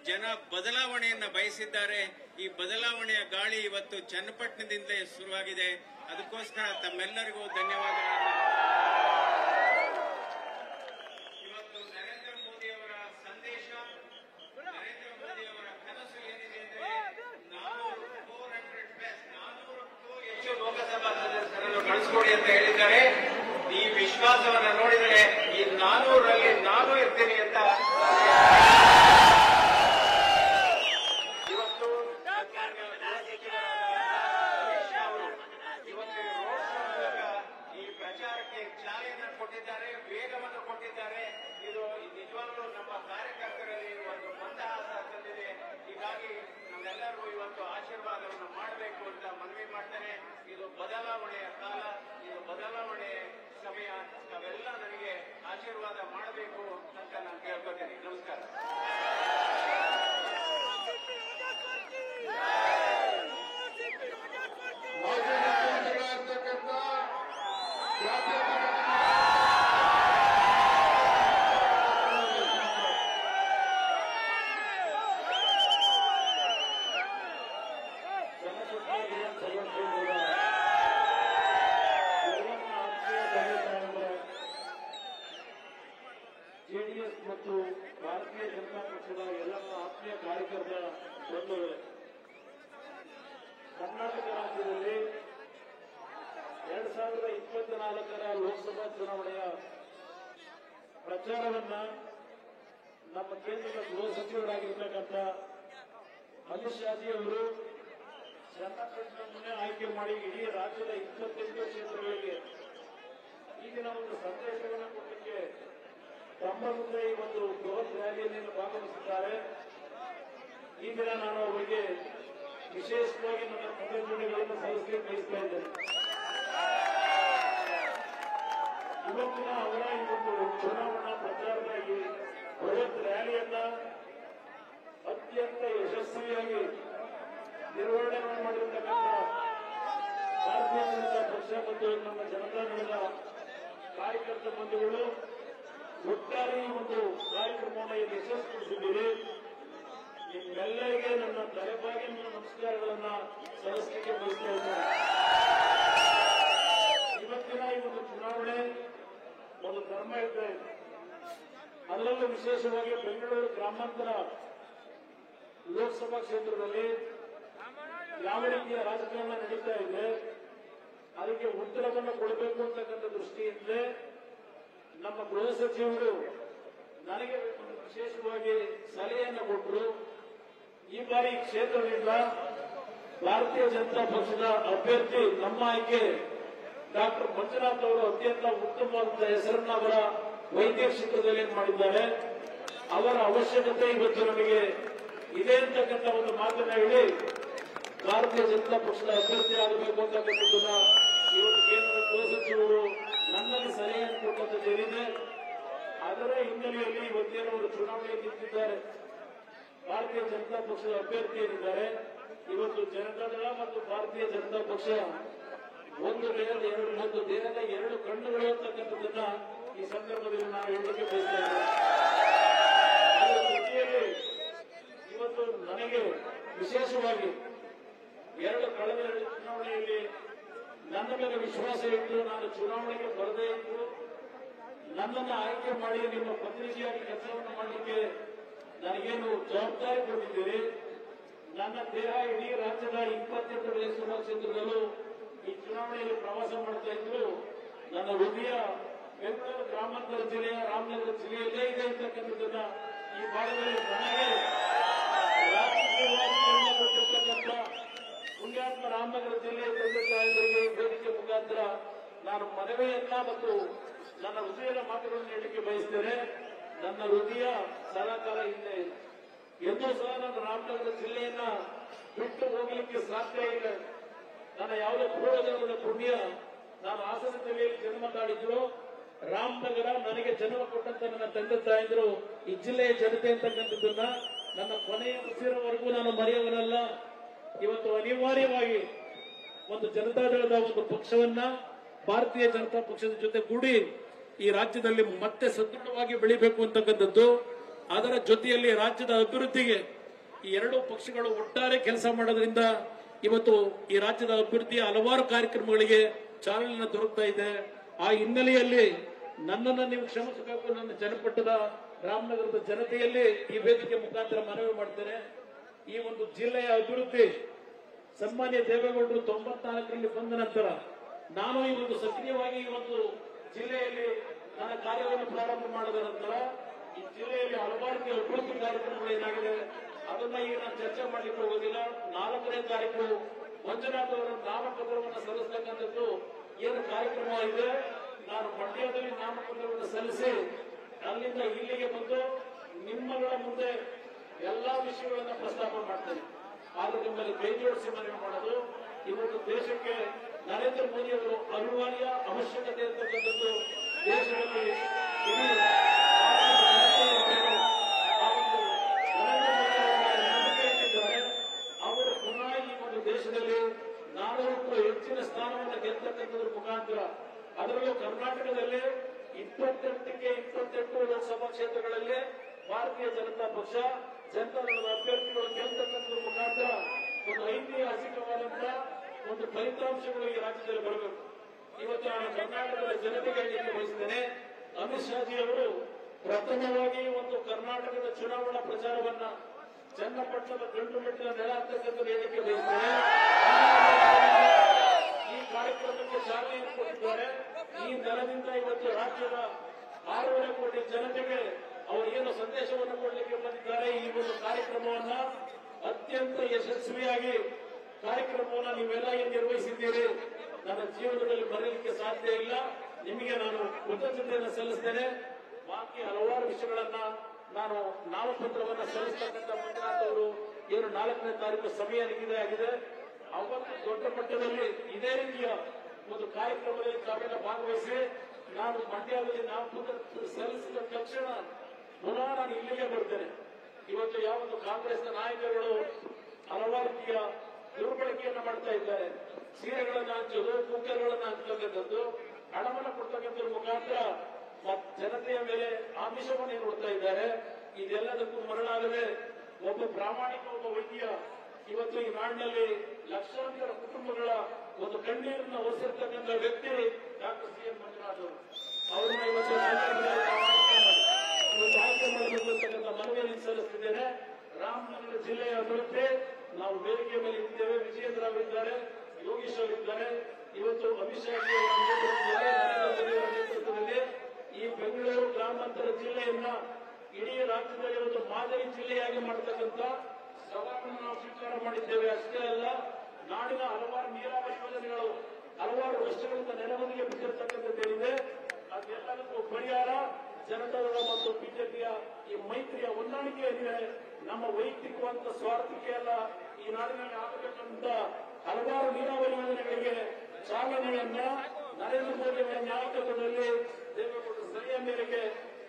ಜನ ಬದಲಾವಣೆಯನ್ನ ಬಯಸಿದ್ದಾರೆ. ಈ ಬದಲಾವಣೆಯ ಗಾಳಿ ಇವತ್ತು ಚನ್ನಪಟ್ಟಣದಿಂದಲೇ ಶುರುವಾಗಿದೆ. ಅದಕ್ಕೋಸ್ಕರ ತಮ್ಮೆಲ್ಲರಿಗೂ ಧನ್ಯವಾದಗಳನ್ನು. ಇವತ್ತು ನರೇಂದ್ರ ಮೋದಿ ಅವರ ಸಂದೇಶ, ನರೇಂದ್ರ ಮೋದಿ ಅವರ ಕನಸು ಏನಿದೆ ಅಂದ್ರೆ 400ಕ್ಕೂ ಹೆಚ್ಚು ಲೋಕಸಭಾ ಸದಸ್ಯರನ್ನು ಕಳಿಸ್ಕೊಡಿ ಅಂತ ಹೇಳಿದ್ದಾರೆ. ಈ ವಿಶ್ವಾಸವನ್ನ ನೋಡಿದರೆ ಈ 400ರಲ್ಲಿ ನಾನು ಇರ್ತೀನಿ ಅಂತ ಇವತ್ತು ಈ ಪ್ರಚಾರಕ್ಕೆ ಚಾಲನೆ ಕೊಟ್ಟಿದ್ದಾರೆ, ವೇಗವನ್ನು ಕೊಟ್ಟಿದ್ದಾರೆ. ಇದು ನಿಜವಾಗ್ಲೂ ನಮ್ಮ ಕಾರ್ಯಕರ್ತರಲ್ಲಿ ಒಂದು ಮಂದಹಾಸ ತಂದಿದೆ. ಹೀಗಾಗಿ ನಮ್ಮೆಲ್ಲರಿಗೂ ಇವತ್ತು ಆಶೀರ್ವಾದವನ್ನು ಮಾಡಬೇಕು ಅಂತ ಮನವಿ ಮಾಡ್ತೇನೆ. ಇದು ಬದಲಾವಣೆಯ ಕಾಲ, ಇದು ಬದಲಾವಣೆಯ ಸಮಯ. ತಾವೆಲ್ಲ ನನಗೆ ಆಶೀರ್ವಾದ ಮಾಡಬೇಕು ಅಂತ ನಾನು ಕೇಳ್ಕೊತೀನಿ. ನಮಸ್ಕಾರ. ಜೆಡಿಎಸ್ ಮತ್ತು ಭಾರತೀಯ ಜನತಾ ಪಕ್ಷದ ಎಲ್ಲ ಆತ್ಮೀಯ ಕಾರ್ಯಕರ್ತ ಬಂಧುಗಳೇ, ಕರ್ನಾಟಕ ರಾಜ್ಯದಲ್ಲಿ 2024ರ ಲೋಕಸಭಾ ಚುನಾವಣೆಯ ಪ್ರಚಾರವನ್ನ ನಮ್ಮ ಕೇಂದ್ರದ ಗೃಹ ಸಚಿವರಾಗಿರ್ತಕ್ಕಂಥ ಅಮಿತ್ ಶಾಜಿ ಅವರು ಚನ್ನಪಟ್ಟಣವನ್ನೇ ಆಯ್ಕೆ ಮಾಡಿ ಇಡೀ ರಾಜ್ಯದ 28 ಕ್ಷೇತ್ರಗಳಿಗೆ ಈಗಿನ ಒಂದು ಸಂದೇಶವನ್ನು ಕೊಡಲಿಕ್ಕೆ ತಮ್ಮ ಮುಂದೆ ಈ ಒಂದು ಬೃಹತ್ ರ್ಯಾಲಿಯಲ್ಲಿ ಭಾಗವಹಿಸಿದ್ದಾರೆ. ಈ ದಿನ ನಾನು ಅವರಿಗೆ ವಿಶೇಷವಾಗಿ ನನ್ನ ಕೃತಜ್ಞತೆಗಳನ್ನು ಸಲ್ಲಿಸಲಿಕ್ಕೆ ಬಯಸ್ತಾ ಇದ್ದೇನೆ. ಇವತ್ತಿನ ಅವರ ಈ ಒಂದು ಚುನಾವಣಾ ಪ್ರಚಾರದ ಈ ಬೃಹತ್ ರ್ಯಾಲಿಯನ್ನ ಅತ್ಯಂತ ಯಶಸ್ವಿಯಾಗಿ ನಿರ್ವಹಣೆ ಮಾಡಿರತಕ್ಕಂಥ ಭಾರತೀಯ ಜನತಾ ಪಕ್ಷ ಮತ್ತು ನಮ್ಮ ಜನತಾದಳದ ಕಾರ್ಯಕರ್ತ ಬಂಧುಗಳು ಒಟ್ಟಾರೆ ಈ ಒಂದು ಕಾರ್ಯಕ್ರಮವನ್ನು ಯಶಸ್ವಿಗೊಳಿಸಿದ್ದೀರಿ. ನಿಮ್ಮೆಲ್ಲರಿಗೆ ನನ್ನ ತಲೆಬಾಗಿನ ನಮಸ್ಕಾರಗಳನ್ನ ಸಲ್ಲಿಸಲಿಕ್ಕೆ ಬಯಸ್ತಾ ಇದ್ದೇನೆ. ಇವತ್ತಿನ ಈ ಒಂದು ಚುನಾವಣೆ ಒಂದು ಧರ್ಮ ಇದೆ. ಅದರಲ್ಲೂ ವಿಶೇಷವಾಗಿ ಬೆಂಗಳೂರು ಗ್ರಾಮಾಂತರ ಲೋಕಸಭಾ ಕ್ಷೇತ್ರದಲ್ಲಿ ಯಾವ ರೀತಿಯ ರಾಜಕಾರಣ ನಡೀತಾ ಇದೆ ಅದಕ್ಕೆ ಉತ್ತರವನ್ನು ಕೊಡಬೇಕು ಅಂತಕ್ಕಂಥ ದೃಷ್ಟಿಯಿಂದ ನಮ್ಮ ಗೃಹ ಸಚಿವರು ನನಗೆ ವಿಶೇಷವಾಗಿ ಸಲಹೆಯನ್ನು ಕೊಟ್ಟರು. ಈ ಬಾರಿ ಕ್ಷೇತ್ರದಿಂದ ಭಾರತೀಯ ಜನತಾ ಪಕ್ಷದ ಅಭ್ಯರ್ಥಿ ನಮ್ಮ ಆಯ್ಕೆ ಡಾಕ್ಟರ್ ಮಂಜುನಾಥ್ ಅವರು ಅತ್ಯಂತ ಉತ್ತಮವಾದ ಹೆಸರನ್ನು ಅವರ ವೈದ್ಯ ಕ್ಷೇತ್ರದಲ್ಲಿ ಮಾಡಿದ್ದಾರೆ. ಅವರ ಅವಶ್ಯಕತೆ ಇವತ್ತು ನಮಗೆ ಇದೆ ಅಂತಕ್ಕಂಥ ಒಂದು ಮಾತನ್ನ ಹೇಳಿ ಭಾರತೀಯ ಜನತಾ ಪಕ್ಷದ ಅಭ್ಯರ್ಥಿ ಆಗಬೇಕು ಅಂತಕ್ಕಂಥದ್ದನ್ನ ಇವತ್ತು ಕೇಂದ್ರದ ಗೃಹ ಸಚಿವರು ನನ್ನಲ್ಲಿ ಸಲಹೆಯನ್ನು ಕೊಟ್ಟಂತದ್ದೇನಿದೆ ಅದರ ಹಿನ್ನೆಲೆಯಲ್ಲಿ ಇವತ್ತೇನು ಒಂದು ಚುನಾವಣೆ ನಿಂತಿದ್ದಾರೆ. ಭಾರತೀಯ ಜನತಾ ಪಕ್ಷದ ಅಭ್ಯರ್ಥಿ ಏನಿದ್ದಾರೆ ಇವತ್ತು ಜನತಾದಳ ಮತ್ತು ಭಾರತೀಯ ಜನತಾ ಪಕ್ಷ ಒಂದು ದೇಹದ ಎರಡು ಕಣ್ಣುಗಳು ಅಂತಕ್ಕಂಥದ್ದನ್ನ ಈ ಸಂದರ್ಭದಲ್ಲಿ ನಾವು ಹೇಳಲಿಕ್ಕೆ ಬಯಸ್ತಾ ಇದ್ದೇವೆ. ಇವತ್ತು ನನಗೆ ವಿಶೇಷವಾಗಿ ಕಳೆದ ಚುನಾವಣೆಯಲ್ಲಿ ನನ್ನ ಮೇಲೆ ವಿಶ್ವಾಸ ಇಟ್ಟು ನಾನು ಚುನಾವಣೆಗೆ ಬರದೇ ಇದ್ದು ನನ್ನನ್ನು ಆಯ್ಕೆ ಮಾಡಿ ನಿಮ್ಮ ಪ್ರತಿನಿಧಿಯಾಗಿ ಕೆಲಸವನ್ನು ಮಾಡಲಿಕ್ಕೆ ನನಗೇನು ಜವಾಬ್ದಾರಿ ಕೊಟ್ಟಿದ್ದೀರಿ. ನನ್ನ ದೇಹ ಇಡೀ ರಾಜ್ಯದ 28 ವಿಧಾನಸಭಾ ಕ್ಷೇತ್ರದಲ್ಲೂ ಈ ಚುನಾವಣೆಯಲ್ಲಿ ಪ್ರವಾಸ ಮಾಡ್ತಾ ಇದ್ರು. ನನ್ನ ಹೃದಯ ಬೆಂಗಳೂರು ಗ್ರಾಮಾಂತರ ಜಿಲ್ಲೆಯ ರಾಮನಗರ ಜಿಲ್ಲೆಯಲ್ಲೇ ಇದೆ ಅಂತಕ್ಕಂಥದ್ದನ್ನ ಈ ಭಾಗದಲ್ಲಿ ನನಗೆ ರಾಜಕೀಯವಾಗಿ ಕೊಟ್ಟಿರ್ತಕ್ಕಂಥ ಪುಣ್ಯಾತ್ಮ ರಾಮನಗರ ಜಿಲ್ಲೆಯ ತಂದೆ ತಾಯಂದರಿಗೆ ವೇದಿಕೆ ಮುಖಾಂತರ ನಾನು ಮನವಿಯನ್ನ ಮತ್ತು ನನ್ನ ಹೃದಯದ ಮಾತುಗಳನ್ನು ಹೇಳಲಿಕ್ಕೆ ಬಯಸ್ತೇನೆ. ನನ್ನ ಹೃದಯ ಸದಾಕಾಲ ಹಿಂದೆ ಎಂದೂ ಸಹ ನನ್ನ ರಾಮನಗರ ಜಿಲ್ಲೆಯನ್ನ ಬಿಟ್ಟು ಹೋಗಲಿಕ್ಕೆ ಸಾಧ್ಯ ಇಲ್ಲ. ನನ್ನ ಯಾವುದೇ ಪೂರ್ವಜನ್ಮದ ಪುಣ್ಯ. ನಾನು ಹಾಸನ ಜಿಲ್ಲೆಯಲ್ಲಿ ಜನ್ಮ ತಾಳಿದ್ರು. ರಾಮನಗರ ನನಗೆ ಜನ್ಮ ಕೊಟ್ಟಂತ ನನ್ನ ತಂದೆ ತಾಯಂದ್ರು ಈ ಜಿಲ್ಲೆಯ ಜನತೆ ಅಂತಕ್ಕಂಥದ್ದನ್ನ ನನ್ನ ಕೊನೆಯ ಉಸಿರವರೆಗೂ ನಾನು ಮರೆಯುವನಲ್ಲ. ಇವತ್ತು ಅನಿವಾರ್ಯವಾಗಿ ಒಂದು ಜನತಾದಳದ ಒಂದು ಪಕ್ಷವನ್ನ ಭಾರತೀಯ ಜನತಾ ಪಕ್ಷದ ಜೊತೆ ಕೂಡಿ ಈ ರಾಜ್ಯದಲ್ಲಿ ಮತ್ತೆ ಸದೃಢವಾಗಿ ಬೆಳಿಬೇಕು ಅಂತಕ್ಕಂಥದ್ದು. ಅದರ ಜೊತೆಯಲ್ಲಿ ರಾಜ್ಯದ ಅಭಿವೃದ್ಧಿಗೆ ಈ ಎರಡೂ ಪಕ್ಷಗಳು ಒಟ್ಟಾರೆ ಕೆಲಸ ಮಾಡೋದ್ರಿಂದ ಇವತ್ತು ಈ ರಾಜ್ಯದ ಅಭಿವೃದ್ಧಿಯ ಹಲವಾರು ಕಾರ್ಯಕ್ರಮಗಳಿಗೆ ಚಾಲನೆ ದೊರಕ್ತಾ ಇದೆ. ಆ ಹಿನ್ನೆಲೆಯಲ್ಲಿ ನನ್ನನ್ನು ನೀವು ಕ್ಷಮಿಸಬೇಕು. ನನ್ನ ಜನಪಟ್ಟದ ರಾಮನಗರದ ಜನತೆಯಲ್ಲಿ ಈ ವೇದಿಕೆ ಮುಖಾಂತರ ಮನವಿ ಮಾಡ್ತೇನೆ. ಈ ಒಂದು ಜಿಲ್ಲೆಯ ಅಭಿವೃದ್ಧಿ ಸನ್ಮಾನ್ಯ ದೇವೇಗೌಡರು 94ರಲ್ಲಿ ಬಂದ ನಂತರ ನಾನು ಈ ಒಂದು ಸಕ್ರಿಯವಾಗಿ ಈ ಒಂದು ಜಿಲ್ಲೆಯಲ್ಲಿ ನನ್ನ ಕಾರ್ಯವನ್ನು ಪ್ರಾರಂಭ ಮಾಡಿದ ನಂತರ ಈ ಜಿಲ್ಲೆಯಲ್ಲಿ ಹಲವಾರು ಅಭಿವೃದ್ಧಿ ಕಾರ್ಯಕ್ರಮಗಳು ಏನಾಗಿದೆ ಅದನ್ನ ಈಗ ನಾನು ಚರ್ಚೆ ಮಾಡಲಿಕ್ಕೆ ಹೋಗೋದಿಲ್ಲ. 4ನೇ ತಾರೀಕು ಮಂಜುನಾಥ್ ಅವರ ನಾಮಪತ್ರವನ್ನು ಸಲ್ಲಿಸತಕ್ಕಂಥದ್ದು ಏನು ಕಾರ್ಯಕ್ರಮ ಇದೆ. ನಾನು ಮಂಡ್ಯದಲ್ಲಿ ನಾಮಪತ್ರವನ್ನು ಸಲ್ಲಿಸಿ ಅಲ್ಲಿಂದ ಇಲ್ಲಿಗೆ ಬಂದು ನಿಮ್ಮಗಳ ಮುಂದೆ ಎಲ್ಲಾ ವಿಷಯಗಳನ್ನ ಪ್ರಸ್ತಾಪ ಮಾಡ್ತೇನೆ. ಆದ್ರೆ ನಿಮ್ಮಲ್ಲಿ ಕೈ ಜೋಡಿಸಿ ಮನವಿ ಮಾಡೋದು, ಇವತ್ತು ದೇಶಕ್ಕೆ ನರೇಂದ್ರ ಮೋದಿ ಅವರು ಅನಿವಾರ್ಯ ಅವಶ್ಯಕತೆ ಇರತಕ್ಕಂಥದ್ದು. ದೇಶದಲ್ಲಿ ಅವರು ಪುನಃ ಈ ಒಂದು ದೇಶದಲ್ಲಿ 400 ಹೆಚ್ಚಿನ ಸ್ಥಾನವನ್ನು ಗೆಲ್ಲತಕ್ಕಂಥದ್ರ ಮುಖಾಂತರ, ಅದರಲ್ಲೂ ಕರ್ನಾಟಕದಲ್ಲಿ 28ಕ್ಕೆ 28 ಲೋಕಸಭಾ ಕ್ಷೇತ್ರಗಳಲ್ಲಿ ಭಾರತೀಯ ಜನತಾ ಪಕ್ಷ ಜನತಾದಳದ ಅಭ್ಯರ್ಥಿಗಳು ಗೆಲ್ಲತಕ್ಕಂಥದ್ರ ಮುಖಾಂತರ ಒಂದು ಐತಿಹಾಸಿಕವಾದಂತಹ ಒಂದು ಫಲಿತಾಂಶಗಳು ಈ ರಾಜ್ಯದಲ್ಲಿ ಬರಬೇಕು. ಇವತ್ತು ನಾನು ಕರ್ನಾಟಕದ ಜನತೆಗೆ ಹೇಳಲಿಕ್ಕೆ ಬಯಸ್ತೇನೆ, ಅಮಿತ್ ಶಾಜಿ ಅವರು ಪ್ರಥಮವಾಗಿ ಒಂದು ಕರ್ನಾಟಕದ ಚುನಾವಣಾ ಪ್ರಚಾರವನ್ನ ಚನ್ನಪಟ್ಟಣದ ಗಂಡು ಮೆಟ್ಟಿನ ನೆಲ ಅಂತಕ್ಕಂಥ ಹೇಳಲಿಕ್ಕೆ ಬಯಸ್ತೇನೆ. ಈ ಕಾರ್ಯಕ್ರಮಕ್ಕೆ ಚಾಲನೆ ಕೊಟ್ಟಿದ್ದಾರೆ. ಈ ನೆಲದಿಂದ ಇವತ್ತು ರಾಜ್ಯದ 6.5 ಕೋಟಿ ಜನತೆಗೆ ಅವರು ಏನು ಸಂದೇಶವನ್ನು ಕೊಡಲಿಕ್ಕೆ ಬಂದಿದ್ದಾರೆ. ಈ ಒಂದು ಕಾರ್ಯಕ್ರಮವನ್ನ ಅತ್ಯಂತ ಯಶಸ್ವಿಯಾಗಿ ಕಾರ್ಯಕ್ರಮವನ್ನು ನೀವೆಲ್ಲ ಏನು ನಿರ್ವಹಿಸಿದ್ದೀರಿ, ನನ್ನ ಜೀವನದಲ್ಲಿ ಬರಲಿಕ್ಕೆ ಸಾಧ್ಯ ಇಲ್ಲ. ನಿಮಗೆ ನಾನು ಕೃತಜ್ಞತೆಯನ್ನು ಸಲ್ಲಿಸ್ತೇನೆ. ಬಾಕಿ ಹಲವಾರು ವಿಷಯಗಳನ್ನ ನಾನು ನಾಮಪತ್ರವನ್ನು ಸಲ್ಲಿಸತಕ್ಕಂಥ ಮಂಜುನಾಥ್ ಅವರು ಏನು 4ನೇ ತಾರೀಕು ಸಮಯ ನಿಗದಿ ಆಗಿದೆ, ಅವತ್ತು ದೊಡ್ಡ ಮಟ್ಟದಲ್ಲಿ ಇದೇ ರೀತಿಯ ಒಂದು ಕಾರ್ಯಕ್ರಮದಲ್ಲಿ ತಾವೆಲ್ಲ ಭಾಗವಹಿಸಿ ನಾನು ಮಂಡ್ಯದಲ್ಲಿ ನಾಮಪತ್ರ ಸಲ್ಲಿಸಿದ ತಕ್ಷಣ ಪುನಃ ನಾನು ಇಲ್ಲಿಗೆ ಬರ್ತೇನೆ. ಇವತ್ತು ಯಾವೊಂದು ಕಾಂಗ್ರೆಸ್ನ ನಾಯಕರುಗಳು ಹಲವಾರು ರೀತಿಯ ದುರ್ಬಳಕೆಯನ್ನ ಮಾಡ್ತಾ ಇದ್ದಾರೆ. ಸೀರೆಗಳನ್ನ ಹಂಚೋದು, ಕುಕ್ಕರ್ಗಳನ್ನ ಹಂಚತಕ್ಕಂಥದ್ದು, ಹಣವನ್ನು ಕೊಡ್ತಕ್ಕಂಥದ್ರ ಮುಖಾಂತರ ಜನತೆಯ ಮೇಲೆ ಆಮಿಷವನ್ನು ನೋಡ್ತಾ ಇದ್ದಾರೆ. ಇದೆಲ್ಲದಕ್ಕೂ ಮರಳಾಗದೆ ಒಬ್ಬ ಪ್ರಾಮಾಣಿಕ ಒಬ್ಬ ವೈದ್ಯ ಇವತ್ತು ಈ ನಾಡಿನಲ್ಲಿ ಲಕ್ಷಾಂತರ ಕುಟುಂಬಗಳ ಒಂದು ಕಣ್ಣೀರನ್ನ ಒರೆಸಿರ್ತಕ್ಕಂಥ ವ್ಯಕ್ತಿ ಡಾಕ್ಟರ್ ಸಿ ಎನ್ ಮಂಜುನಾಥ್ ಅವರು. ಅವ್ರನ್ನ ಇವತ್ತು ಆಯ್ಕೆ ಮಾಡಬೇಕು ಅಂತಕ್ಕಂಥ ಮನವಿಯನ್ನು ಸಲ್ಲಿಸುತ್ತಿದ್ದೇನೆ. ರಾಮನಗರ ಜಿಲ್ಲೆಯ ಅಭಿವೃದ್ಧಿ ನಾವು ವೇದಿಕೆ ಮೇಲೆ ಇದ್ದೇವೆ. ವಿಜಯೇಂದ್ರ ಅವರಿದ್ದಾರೆ, ಯೋಗೀಶ್ ಅವರಿದ್ದಾರೆ. ಇವತ್ತು ಅಮಿತ್ ಶಾ ನೇತೃತ್ವದಲ್ಲಿ ಈ ಬೆಂಗಳೂರು ಗ್ರಾಮಾಂತರ ಜಿಲ್ಲೆಯನ್ನ ಇಡೀ ರಾಜ್ಯದಲ್ಲಿ ಒಂದು ಮಾದರಿ ಜಿಲ್ಲೆಯಾಗಿ ಮಾಡತಕ್ಕಂಥ ಸವಾಲನ್ನು ನಾವು ಸ್ವೀಕಾರ ಮಾಡಿದ್ದೇವೆ. ಅಷ್ಟೇ ಅಲ್ಲ, ನಾಡಿನ ಹಲವಾರು ನೀರಾವರಿ ಯೋಜನೆಗಳು ಹಲವಾರು ವರ್ಷಗಳಿಂದ ನೆರವಣಿಗೆ ಬಿಟ್ಟಿರ್ತಕ್ಕಂಥದ್ದೇನಿದೆ ಅದೆಲ್ಲದಕ್ಕೂ ಪರಿಹಾರ ಜನತಾದಳ ಮತ್ತು ಬಿಜೆಪಿಯ ಈ ಮೈತ್ರಿಯ ಹೊಂದಾಣಿಕೆ ಏನಿದೆ, ನಮ್ಮ ವೈಯಕ್ತಿಕವಾದ ಸ್ವಾರ್ಥಕ್ಕೆ ಅಲ್ಲ, ಈ ನಾಡಿನಲ್ಲಿ ಆಗಬೇಕಂತ ಹಲವಾರು ನೀರಾವರಿ ಯೋಜನೆಗಳಿಗೆ ಚಾಲನೆಯನ್ನ ನರೇಂದ್ರ ಮೋದಿ ಅವರ ನಾಯಕತ್ವದಲ್ಲಿ ದೇವೇಗೌಡರ ಸಲಹೆಯ ಮೇರೆಗೆ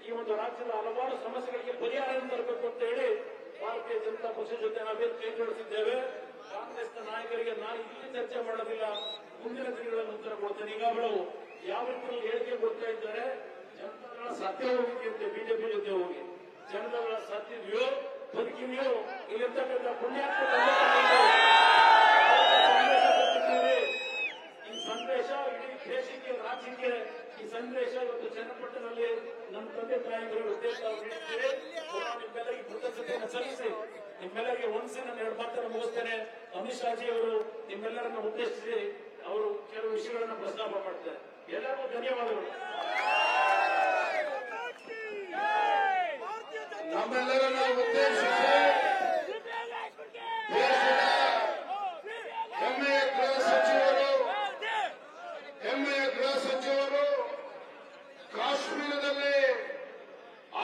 ಈ ಒಂದು ರಾಜ್ಯದ ಹಲವಾರು ಸಮಸ್ಯೆಗಳಿಗೆ ಪರಿಹಾರ ತರಬೇಕು ಅಂತ ಹೇಳಿ ಭಾರತೀಯ ಜನತಾ ಪಕ್ಷ ಜೊತೆ ನಾವೇನು ಕೈ ಜೋಡಿಸಿದ್ದೇವೆ. ಕಾಂಗ್ರೆಸ್ನ ನಾಯಕರಿಗೆ ನಾನು ಇಲ್ಲಿ ಚರ್ಚೆ ಮಾಡೋದಿಲ್ಲ, ಮುಂದಿನ ದಿನಗಳಲ್ಲಿ ಉತ್ತರ ಕೊಡ್ತೇನೆ. ಈಗಾಗಲೂ ಯಾವ ರೀತಿಯಲ್ಲಿ ಹೇಳಿಕೆ ಕೊಡ್ತಾ ಇದ್ದಾರೆ, ಜನತಾದಳ ಸತ್ಯ ಹೋಗಿದ್ದೆ ಬಿಜೆಪಿ ಜೊತೆ ಹೋಗಿ ಜನತಾದಳ ಸತ್ತಿದ್ಯೋ ಬದುಕಿದೆಯೋ ಇಲ್ಲಿರ್ತಕ್ಕಂಥ ಪುಣ್ಯಾತ್ಮ ಈ ಸಂದೇಶ ಇಡೀ ದೇಶಕ್ಕೆ ರಾಜ್ಯಕ್ಕೆ ಈ ಸಂದೇಶ ಇವತ್ತು ಚನ್ನಪಟ್ಟಣದಲ್ಲಿ ನಿಮ್ಮೆಲ್ಲರನ್ನು ಉದ್ದೇಶಿಸಿ ಅವರು ಕೆಲವು ವಿಷಯಗಳನ್ನು ಪ್ರಸ್ತಾಪ ಮಾಡ್ತಾರೆ. ಎಲ್ಲರಿಗೂ ಧನ್ಯವಾದಗಳು. ನಮ್ಮೆಲ್ಲರನ್ನ ಉದ್ದೇಶಿಸಿ ದೇಶದ ಹೆಮ್ಮೆಯ ಗೃಹ ಸಚಿವರು ಕಾಶ್ಮೀರದಲ್ಲಿ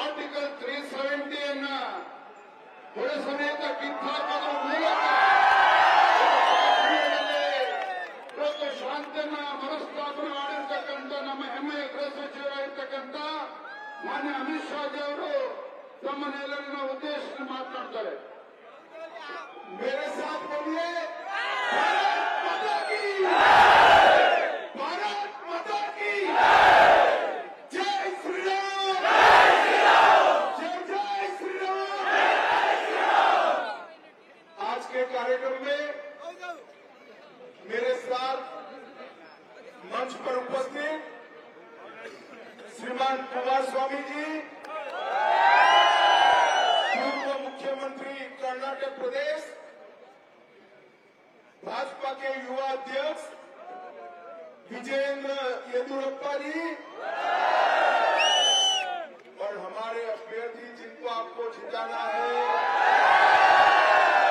ಆರ್ಟಿಕಲ್ 370 ಹೊಳೆ ಸಮೇತ ಕಿತ್ತಾಕೋದ್ರ ಮೂಲಕ ಇವತ್ತು ಶಾಂತಿಯನ್ನ ಮನಸ್ತಾಪನೆ ಮಾಡಿರ್ತಕ್ಕಂಥ ನಮ್ಮ ಹೆಮ್ಮೆಯ ಗೃಹ ಸಚಿವರಾಗಿರ್ತಕ್ಕಂಥ ಮಾನ್ಯ ಅಮಿತ್ ಶಾ ಜಿ ಅವರು ತಮ್ಮನ್ನೆಲ್ಲರನ್ನ ಉದ್ದೇಶಿಸಿ ಮಾತನಾಡ್ತಾರೆ. मेरे साथ बोलिए भारत माता की जय श्री राम, जय श्री राम। आज के कार्यक्रम में मेरे साथ मंच पर उपस्थित श्रीमान कुमार स्वामी जी, पूर्व मुख्यमंत्री कर्नाटक प्रदेश, भाजपा के युवा अध्यक्ष विजयेंद्र येदुरप्पा जी और हमारे अभ्यर्थी जिनको आपको जिताना है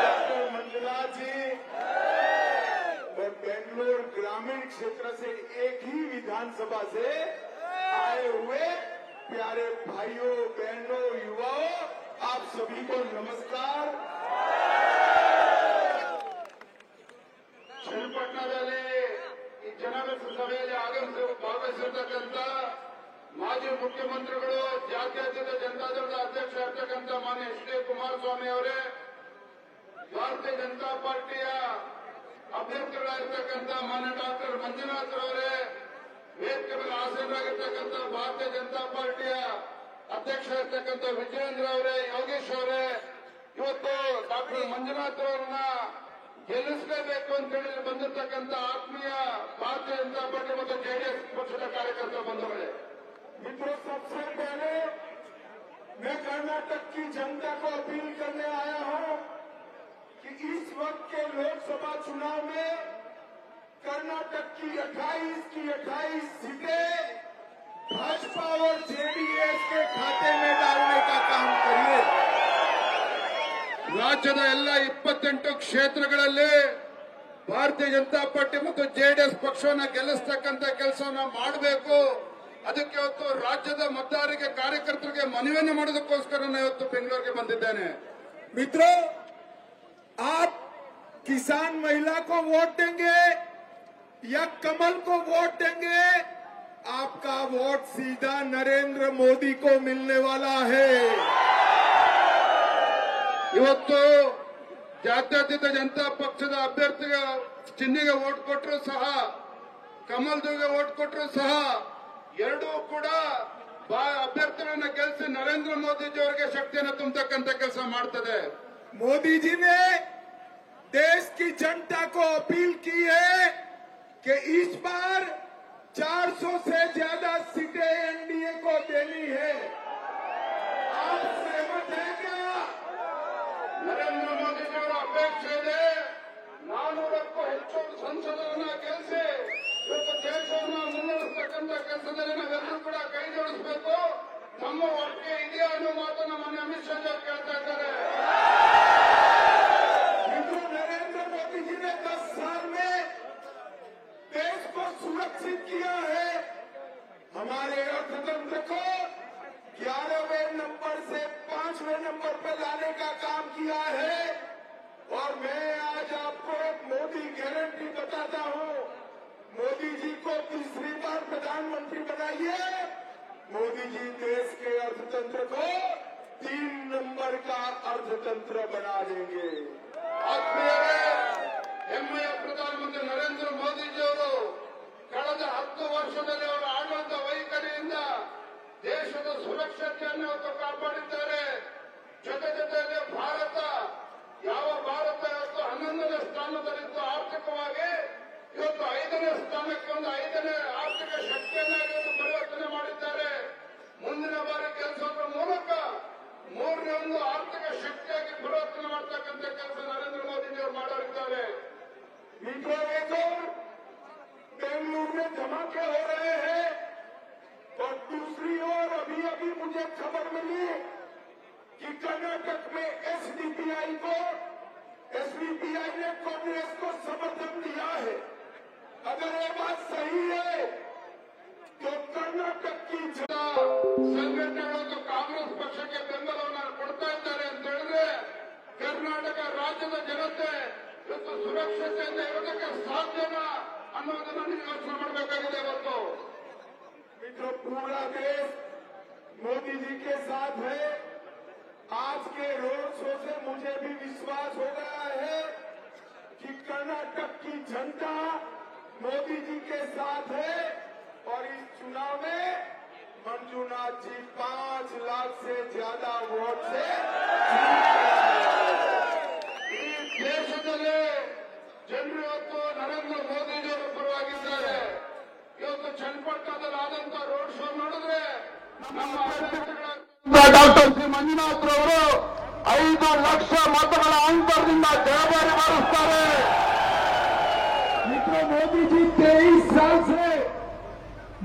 डॉक्टर मंजुनाथ जी, और बेंगलोर ग्रामीण क्षेत्र से एक ही विधानसभा से आए हुए प्यारे भाइयों बहनों युवाओं, आप सभी को नमस्कार। ಚನ್ನಪಟ್ಟಣದಲ್ಲಿ ಈ ಜನಾದೇಶ ಸಭೆಯಲ್ಲಿ ಆಗಮಿಸಿ ಭಾಗವಹಿಸಿರ್ತಕ್ಕಂಥ ಮಾಜಿ ಮುಖ್ಯಮಂತ್ರಿಗಳು, ಜಾತ್ಯತೀತ ಜನತಾದಳದ ಅಧ್ಯಕ್ಷ ಇರ್ತಕ್ಕಂಥ ಮಾನ್ಯ ಎಚ್ ಡಿ ಕುಮಾರಸ್ವಾಮಿ ಅವರೇ, ಭಾರತೀಯ ಜನತಾ ಪಾರ್ಟಿಯ ಅಭ್ಯರ್ಥಿಗಳಾಗಿರ್ತಕ್ಕಂಥ ಮಾನ್ಯ ಡಾಕ್ಟರ್ ಮಂಜುನಾಥ್ ಅವರೇ, ವೇದಿಕೆ ಮೇಲೆ ಆಸೀನರಾಗಿರ್ತಕ್ಕಂಥ ಭಾರತೀಯ ಜನತಾ ಪಾರ್ಟಿಯ ಅಧ್ಯಕ್ಷ ಇರ್ತಕ್ಕಂಥ ವಿಜಯೇಂದ್ರ ಅವರೇ, ಯೋಗೇಶ್ ಅವರೇ, ಇವತ್ತು ಡಾಕ್ಟರ್ ಮಂಜುನಾಥ್ ಅವರನ್ನ ಗೆಲ್ಲಿಸಲೇಬೇಕು ಅಂತ ಹೇಳಿ ಬಂದಿರತಕ್ಕಂಥ ಆತ್ಮೀಯ ಭಾರತೀಯ ಜನತಾ ಪಾರ್ಟಿ ಮತ್ತು जेडीएस ಪಕ್ಷದ ಕಾರ್ಯಕರ್ತರ ಬಂಧುಗಳೇ, मित्रों, सबसे पहले मैं कर्नाटक की जनता को अपील करने आया हूं कि इस वक्त के लोकसभा चुनाव में कर्नाटक की 28 सीटें भाजपा और जेडीएस के खाते में डालने का काम करिए। ರಾಜ್ಯದ ಎಲ್ಲ 28 ಕ್ಷೇತ್ರಗಳಲ್ಲಿ ಭಾರತೀಯ ಜನತಾ ಪಾರ್ಟಿ ಮತ್ತು ಜೆಡಿಎಸ್ ಪಕ್ಷವನ್ನ ಗೆಲ್ಲಿಸತಕ್ಕಂತ ಕೆಲಸವನ್ನ ಮಾಡಬೇಕು. ಅದಕ್ಕೆ ಇವತ್ತು ರಾಜ್ಯದ ಮತದಾರರಿಗೆ, ಕಾರ್ಯಕರ್ತರಿಗೆ ಮನವಿಯನ್ನು ಮಾಡೋದಕ್ಕೋಸ್ಕರ ನಾನು ಇವತ್ತು ಬೆಂಗಳೂರಿಗೆ ಬಂದಿದ್ದೇನೆ. मित्रों, आप किसान महिला को वोट देंगे या कमल को वोट देंगे, आपका वोट सीधा नरेंद्र मोदी को मिलने वाला है। ಇವತ್ತು ಜಾತ್ಯತೀತ ಜನತಾ ಪಕ್ಷದ ಅಭ್ಯರ್ಥಿಗೆ ಚಿಹ್ನೆಗೆ ವೋಟ್ ಕೊಟ್ಟರು ಸಹ, ಕಮಲ್ಗೆ ವೋಟ್ ಕೊಟ್ಟರು ಸಹ, ಎರಡೂ ಕೂಡ ಅಭ್ಯರ್ಥಿಗಳನ್ನ ಗೆಲ್ಲಿಸಿ ನರೇಂದ್ರ ಮೋದಿಜಿ ಅವರಿಗೆ ಶಕ್ತಿಯನ್ನು ತುಂಬತಕ್ಕಂತ ಕೆಲಸ ಮಾಡ್ತದೆ. मोदी जी ने देश की जनता को अपील की है कि इस बार 400 से ज्यादा सीटें एनडीए को देनी है। आप सहमत हैं क्या? ನರೇಂದ್ರ ಮೋದಿಜಿ ಅವರ ಅಪೇಕ್ಷೆ ಇದೆ 400ಕ್ಕೂ ಹೆಚ್ಚು ಸಂಸದರನ್ನ ಗೆಲ್ಲಿಸಿ ಇವತ್ತು ದೇಶವನ್ನು ಮುನ್ನಡೆಸತಕ್ಕಂತ ಕೆಲಸದಲ್ಲಿ ನಾವೆಲ್ಲರೂ ಕೂಡ ಕೈ ಜೋಡಿಸಬೇಕು. ನಮ್ಮ ಒಟ್ಟಿಗೆ ಇದೆಯಾ ಅನ್ನೋ ಮಾತನ್ನ ಮಾನ್ಯ ಅಮಿತ್ ಶಾ ಅವರು ಕೇಳ್ತಾ ಇದ್ದಾರೆ. नरेंद्र मोदी जी ने 10 साल में देश को सुरक्षित किया है, हमारे अर्थतंत्र को 11वें नंबर से 5वें नंबर पर लाने का काम किया है। और मैं आज आपको एक मोदी गारंटी बताता हूं, मोदी जी को तीसरी बार प्रधानमंत्री बनाइए, मोदी जी देश के अर्थतंत्र को 3 नंबर का अर्थतंत्र बना देंगे। ಆತ್ಮೀಯರೇ, ಹೆಮ್ಮೆಯ ಪ್ರಧಾನಮಂತ್ರಿ ನರೇಂದ್ರ ಮೋದಿಜಿ ಅವರು ಕಳೆದ 10 ವರ್ಷದಲ್ಲಿ ಅವರ ಆಡಳಿತ ವೈಖರಿಯಿಂದ ದೇಶದ ಸುರಕ್ಷತೆಯನ್ನು ಇವತ್ತು ಕಾಪಾಡಿದ್ದಾರೆ. ಜೊತೆಯಲ್ಲಿ ಭಾರತ ಇವತ್ತು 11ನೇ ಸ್ಥಾನದಲ್ಲಿದ್ದು ಆರ್ಥಿಕವಾಗಿ ಇವತ್ತು 5ನೇ ಸ್ಥಾನಕ್ಕೆ ಒಂದು 5ನೇ ಆರ್ಥಿಕ ಶಕ್ತಿಯನ್ನಾಗಿ ಪರಿವರ್ತನೆ ಮಾಡಿದ್ದಾರೆ. ಮುಂದಿನ ಬಾರಿ ಕೆಲಸದ ಮೂಲಕ 3ನೇ ಒಂದು ಆರ್ಥಿಕ ಶಕ್ತಿಯಾಗಿ ಪರಿವರ್ತನೆ ಮಾಡತಕ್ಕಂಥ ಕೆಲಸ ನರೇಂದ್ರ ಮೋದಿಜಿ ಅವರು ಮಾಡಲಿದ್ದಾರೆ. मित्रों देखो, बेंगलुरु में धमाके हो रहे हैं और दूसरी ओर अभी अभी मुझे खबर मिली कि कर्नाटक में एसडीपीआई ने कांग्रेस को समर्थन दिया है। अगर ये बात सही है तो कर्नाटक की जನ ಸಂಘಟನೆಗಳು ಕಾಂಗ್ರೆಸ್ ಪಕ್ಷಕ್ಕೆ ಬೆಂಬಲವನ್ನು ಕೊಡ್ತಾ ಇದ್ದಾರೆ ಅಂತ ಹೇಳಿದ್ರೆ ಕರ್ನಾಟಕ ರಾಜ್ಯದ ಜನತೆ ಇವತ್ತು ಸುರಕ್ಷತೆಯಿಂದ ಇರೋದಕ್ಕೆ ಸಾಧ್ಯನಾ ಅನ್ನೋದನ್ನ ನೀವು ಯೋಚನೆ ಮಾಡಬೇಕಾಗಿದೆ ಇವತ್ತು। मित्रों, पूरा देश मोदी जी के साथ है। आज के रोड शो से मुझे भी विश्वास हो गया है कि कर्नाटक की जनता मोदी जी के साथ है और इस चुनाव में मंजूनाथ जी 5 लाख से ज्यादा वोट से इस ದೇಶದಲ್ಲಿ ಜನರು ಇವತ್ತು ನರೇಂದ್ರ ಮೋದಿಜಿಯವರ ಪರವಾಗಿದ್ದಾರೆ। ಇವತ್ತು ಚನ್ನಪಟ್ಟಣದಲ್ಲಿ ಆದಂತ ರೋಡ್ ಶೋ ನೋಡಿದ್ರೆ ನಮ್ಮ ಡಾಕ್ಟರ್ ಸಿ ಮಂಜುನಾಥ್ ರವರು 5 ಲಕ್ಷ ಮತಗಳ ಅಂತರದಿಂದ ಜಯಭಾರಿ ಮಾಡಿಸ್ತಾರೆ। मित्रों, मोदी जी 23 साल से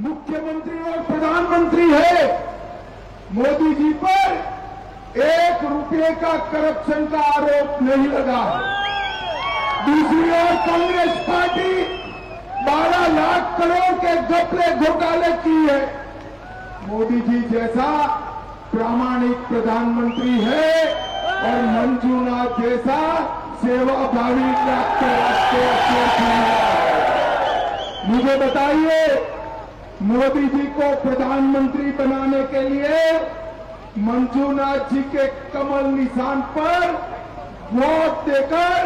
मुख्यमंत्री और प्रधानमंत्री है। मोदी जी पर 1 रुपये का करप्शन का आरोप नहीं लगा। दूसरी ओर कांग्रेस पार्टी 12 लाख करोड़ के घपले घोटाले की है। मोदी जी जैसा प्रामाणिक प्रधानमंत्री है और मंजूनाथ जैसा सेवाभावी राष्ट्रीय। मुझे बताइए, मोदी जी को प्रधानमंत्री बनाने के लिए मंजूनाथ जी के कमल निशान पर वोट देकर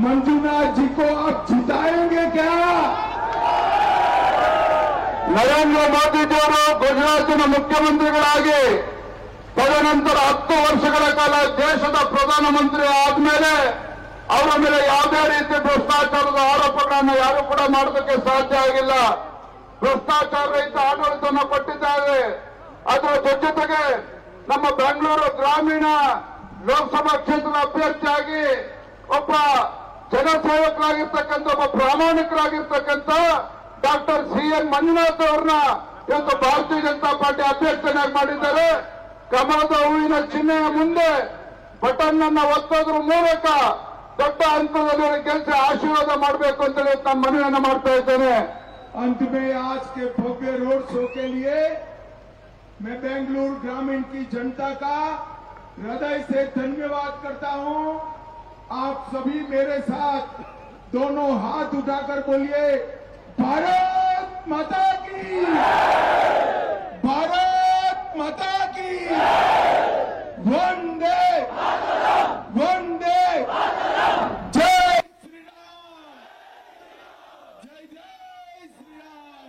मंजूनाथ जी को आप जिताएंगे क्या? ನರೇಂದ್ರ ಮೋದಿಜಿಯವರು ಗುಜರಾತಿನ ಮುಖ್ಯಮಂತ್ರಿಗಳಾಗಿ ತದನಂತರ 10 ವರ್ಷಗಳ ಕಾಲ ದೇಶದ ಪ್ರಧಾನಮಂತ್ರಿ ಆದ್ಮೇಲೆ ಅವರ ಮೇಲೆ ಯಾವುದೇ ರೀತಿ ಭ್ರಷ್ಟಾಚಾರದ ಆರೋಪಗಳನ್ನು ಯಾರು ಕೂಡ ಮಾಡೋದಕ್ಕೆ ಸಾಧ್ಯ ಆಗಿಲ್ಲ। ಭ್ರಷ್ಟಾಚಾರ ರಹಿತ ಆಡಳಿತವನ್ನು ಕೊಟ್ಟಿದ್ದಾರೆ। ಅದರ ಜೊತೆಗೆ ನಮ್ಮ ಬೆಂಗಳೂರು ಗ್ರಾಮೀಣ ಲೋಕಸಭಾ ಕ್ಷೇತ್ರದ ಅಭ್ಯರ್ಥಿಯಾಗಿ ಒಬ್ಬ ಜನಸೇವಕರಾಗಿರ್ತಕ್ಕಂಥ ಒಬ್ಬ ಪ್ರಾಮಾಣಿಕರಾಗಿರ್ತಕ್ಕಂಥ ಡಾಕ್ಟರ್ ಸಿ.ಎನ್. ಮಂಜುನಾಥ್ ಅವರನ್ನ ಇವತ್ತು ಭಾರತೀಯ ಜನತಾ ಪಾರ್ಟಿ ಅಧ್ಯಕ್ಷನಾಗಿ ಮಾಡಿದ್ದಾರೆ। ಕಮಲದ ಹೂವಿನ ಚಿಹ್ನೆಯ ಮುಂದೆ ಬಟನ್ ಅನ್ನ ಒತ್ತೋದ್ರ ಮೂಲಕ ದೊಡ್ಡ ಹಂತದಲ್ಲಿ ಗೆಲ್ಲಿಸಿ ಆಶೀರ್ವಾದ ಮಾಡಬೇಕು ಅಂತ ನಾನು ಮನವಿಯನ್ನು ಮಾಡ್ತಾ ಇದ್ದೇನೆ। अंत में आज के भव्य रोड शो के लिए मैं बेंगलुरु ग्रामीण की जनता का हृदय से धन्यवाद करता हूं। आप सभी मेरे साथ दोनों हाथ उठाकर बोलिए, भारत माता की, भारत माता की, वंदे वंदे, जय श्री राम, जय जय श्री राम।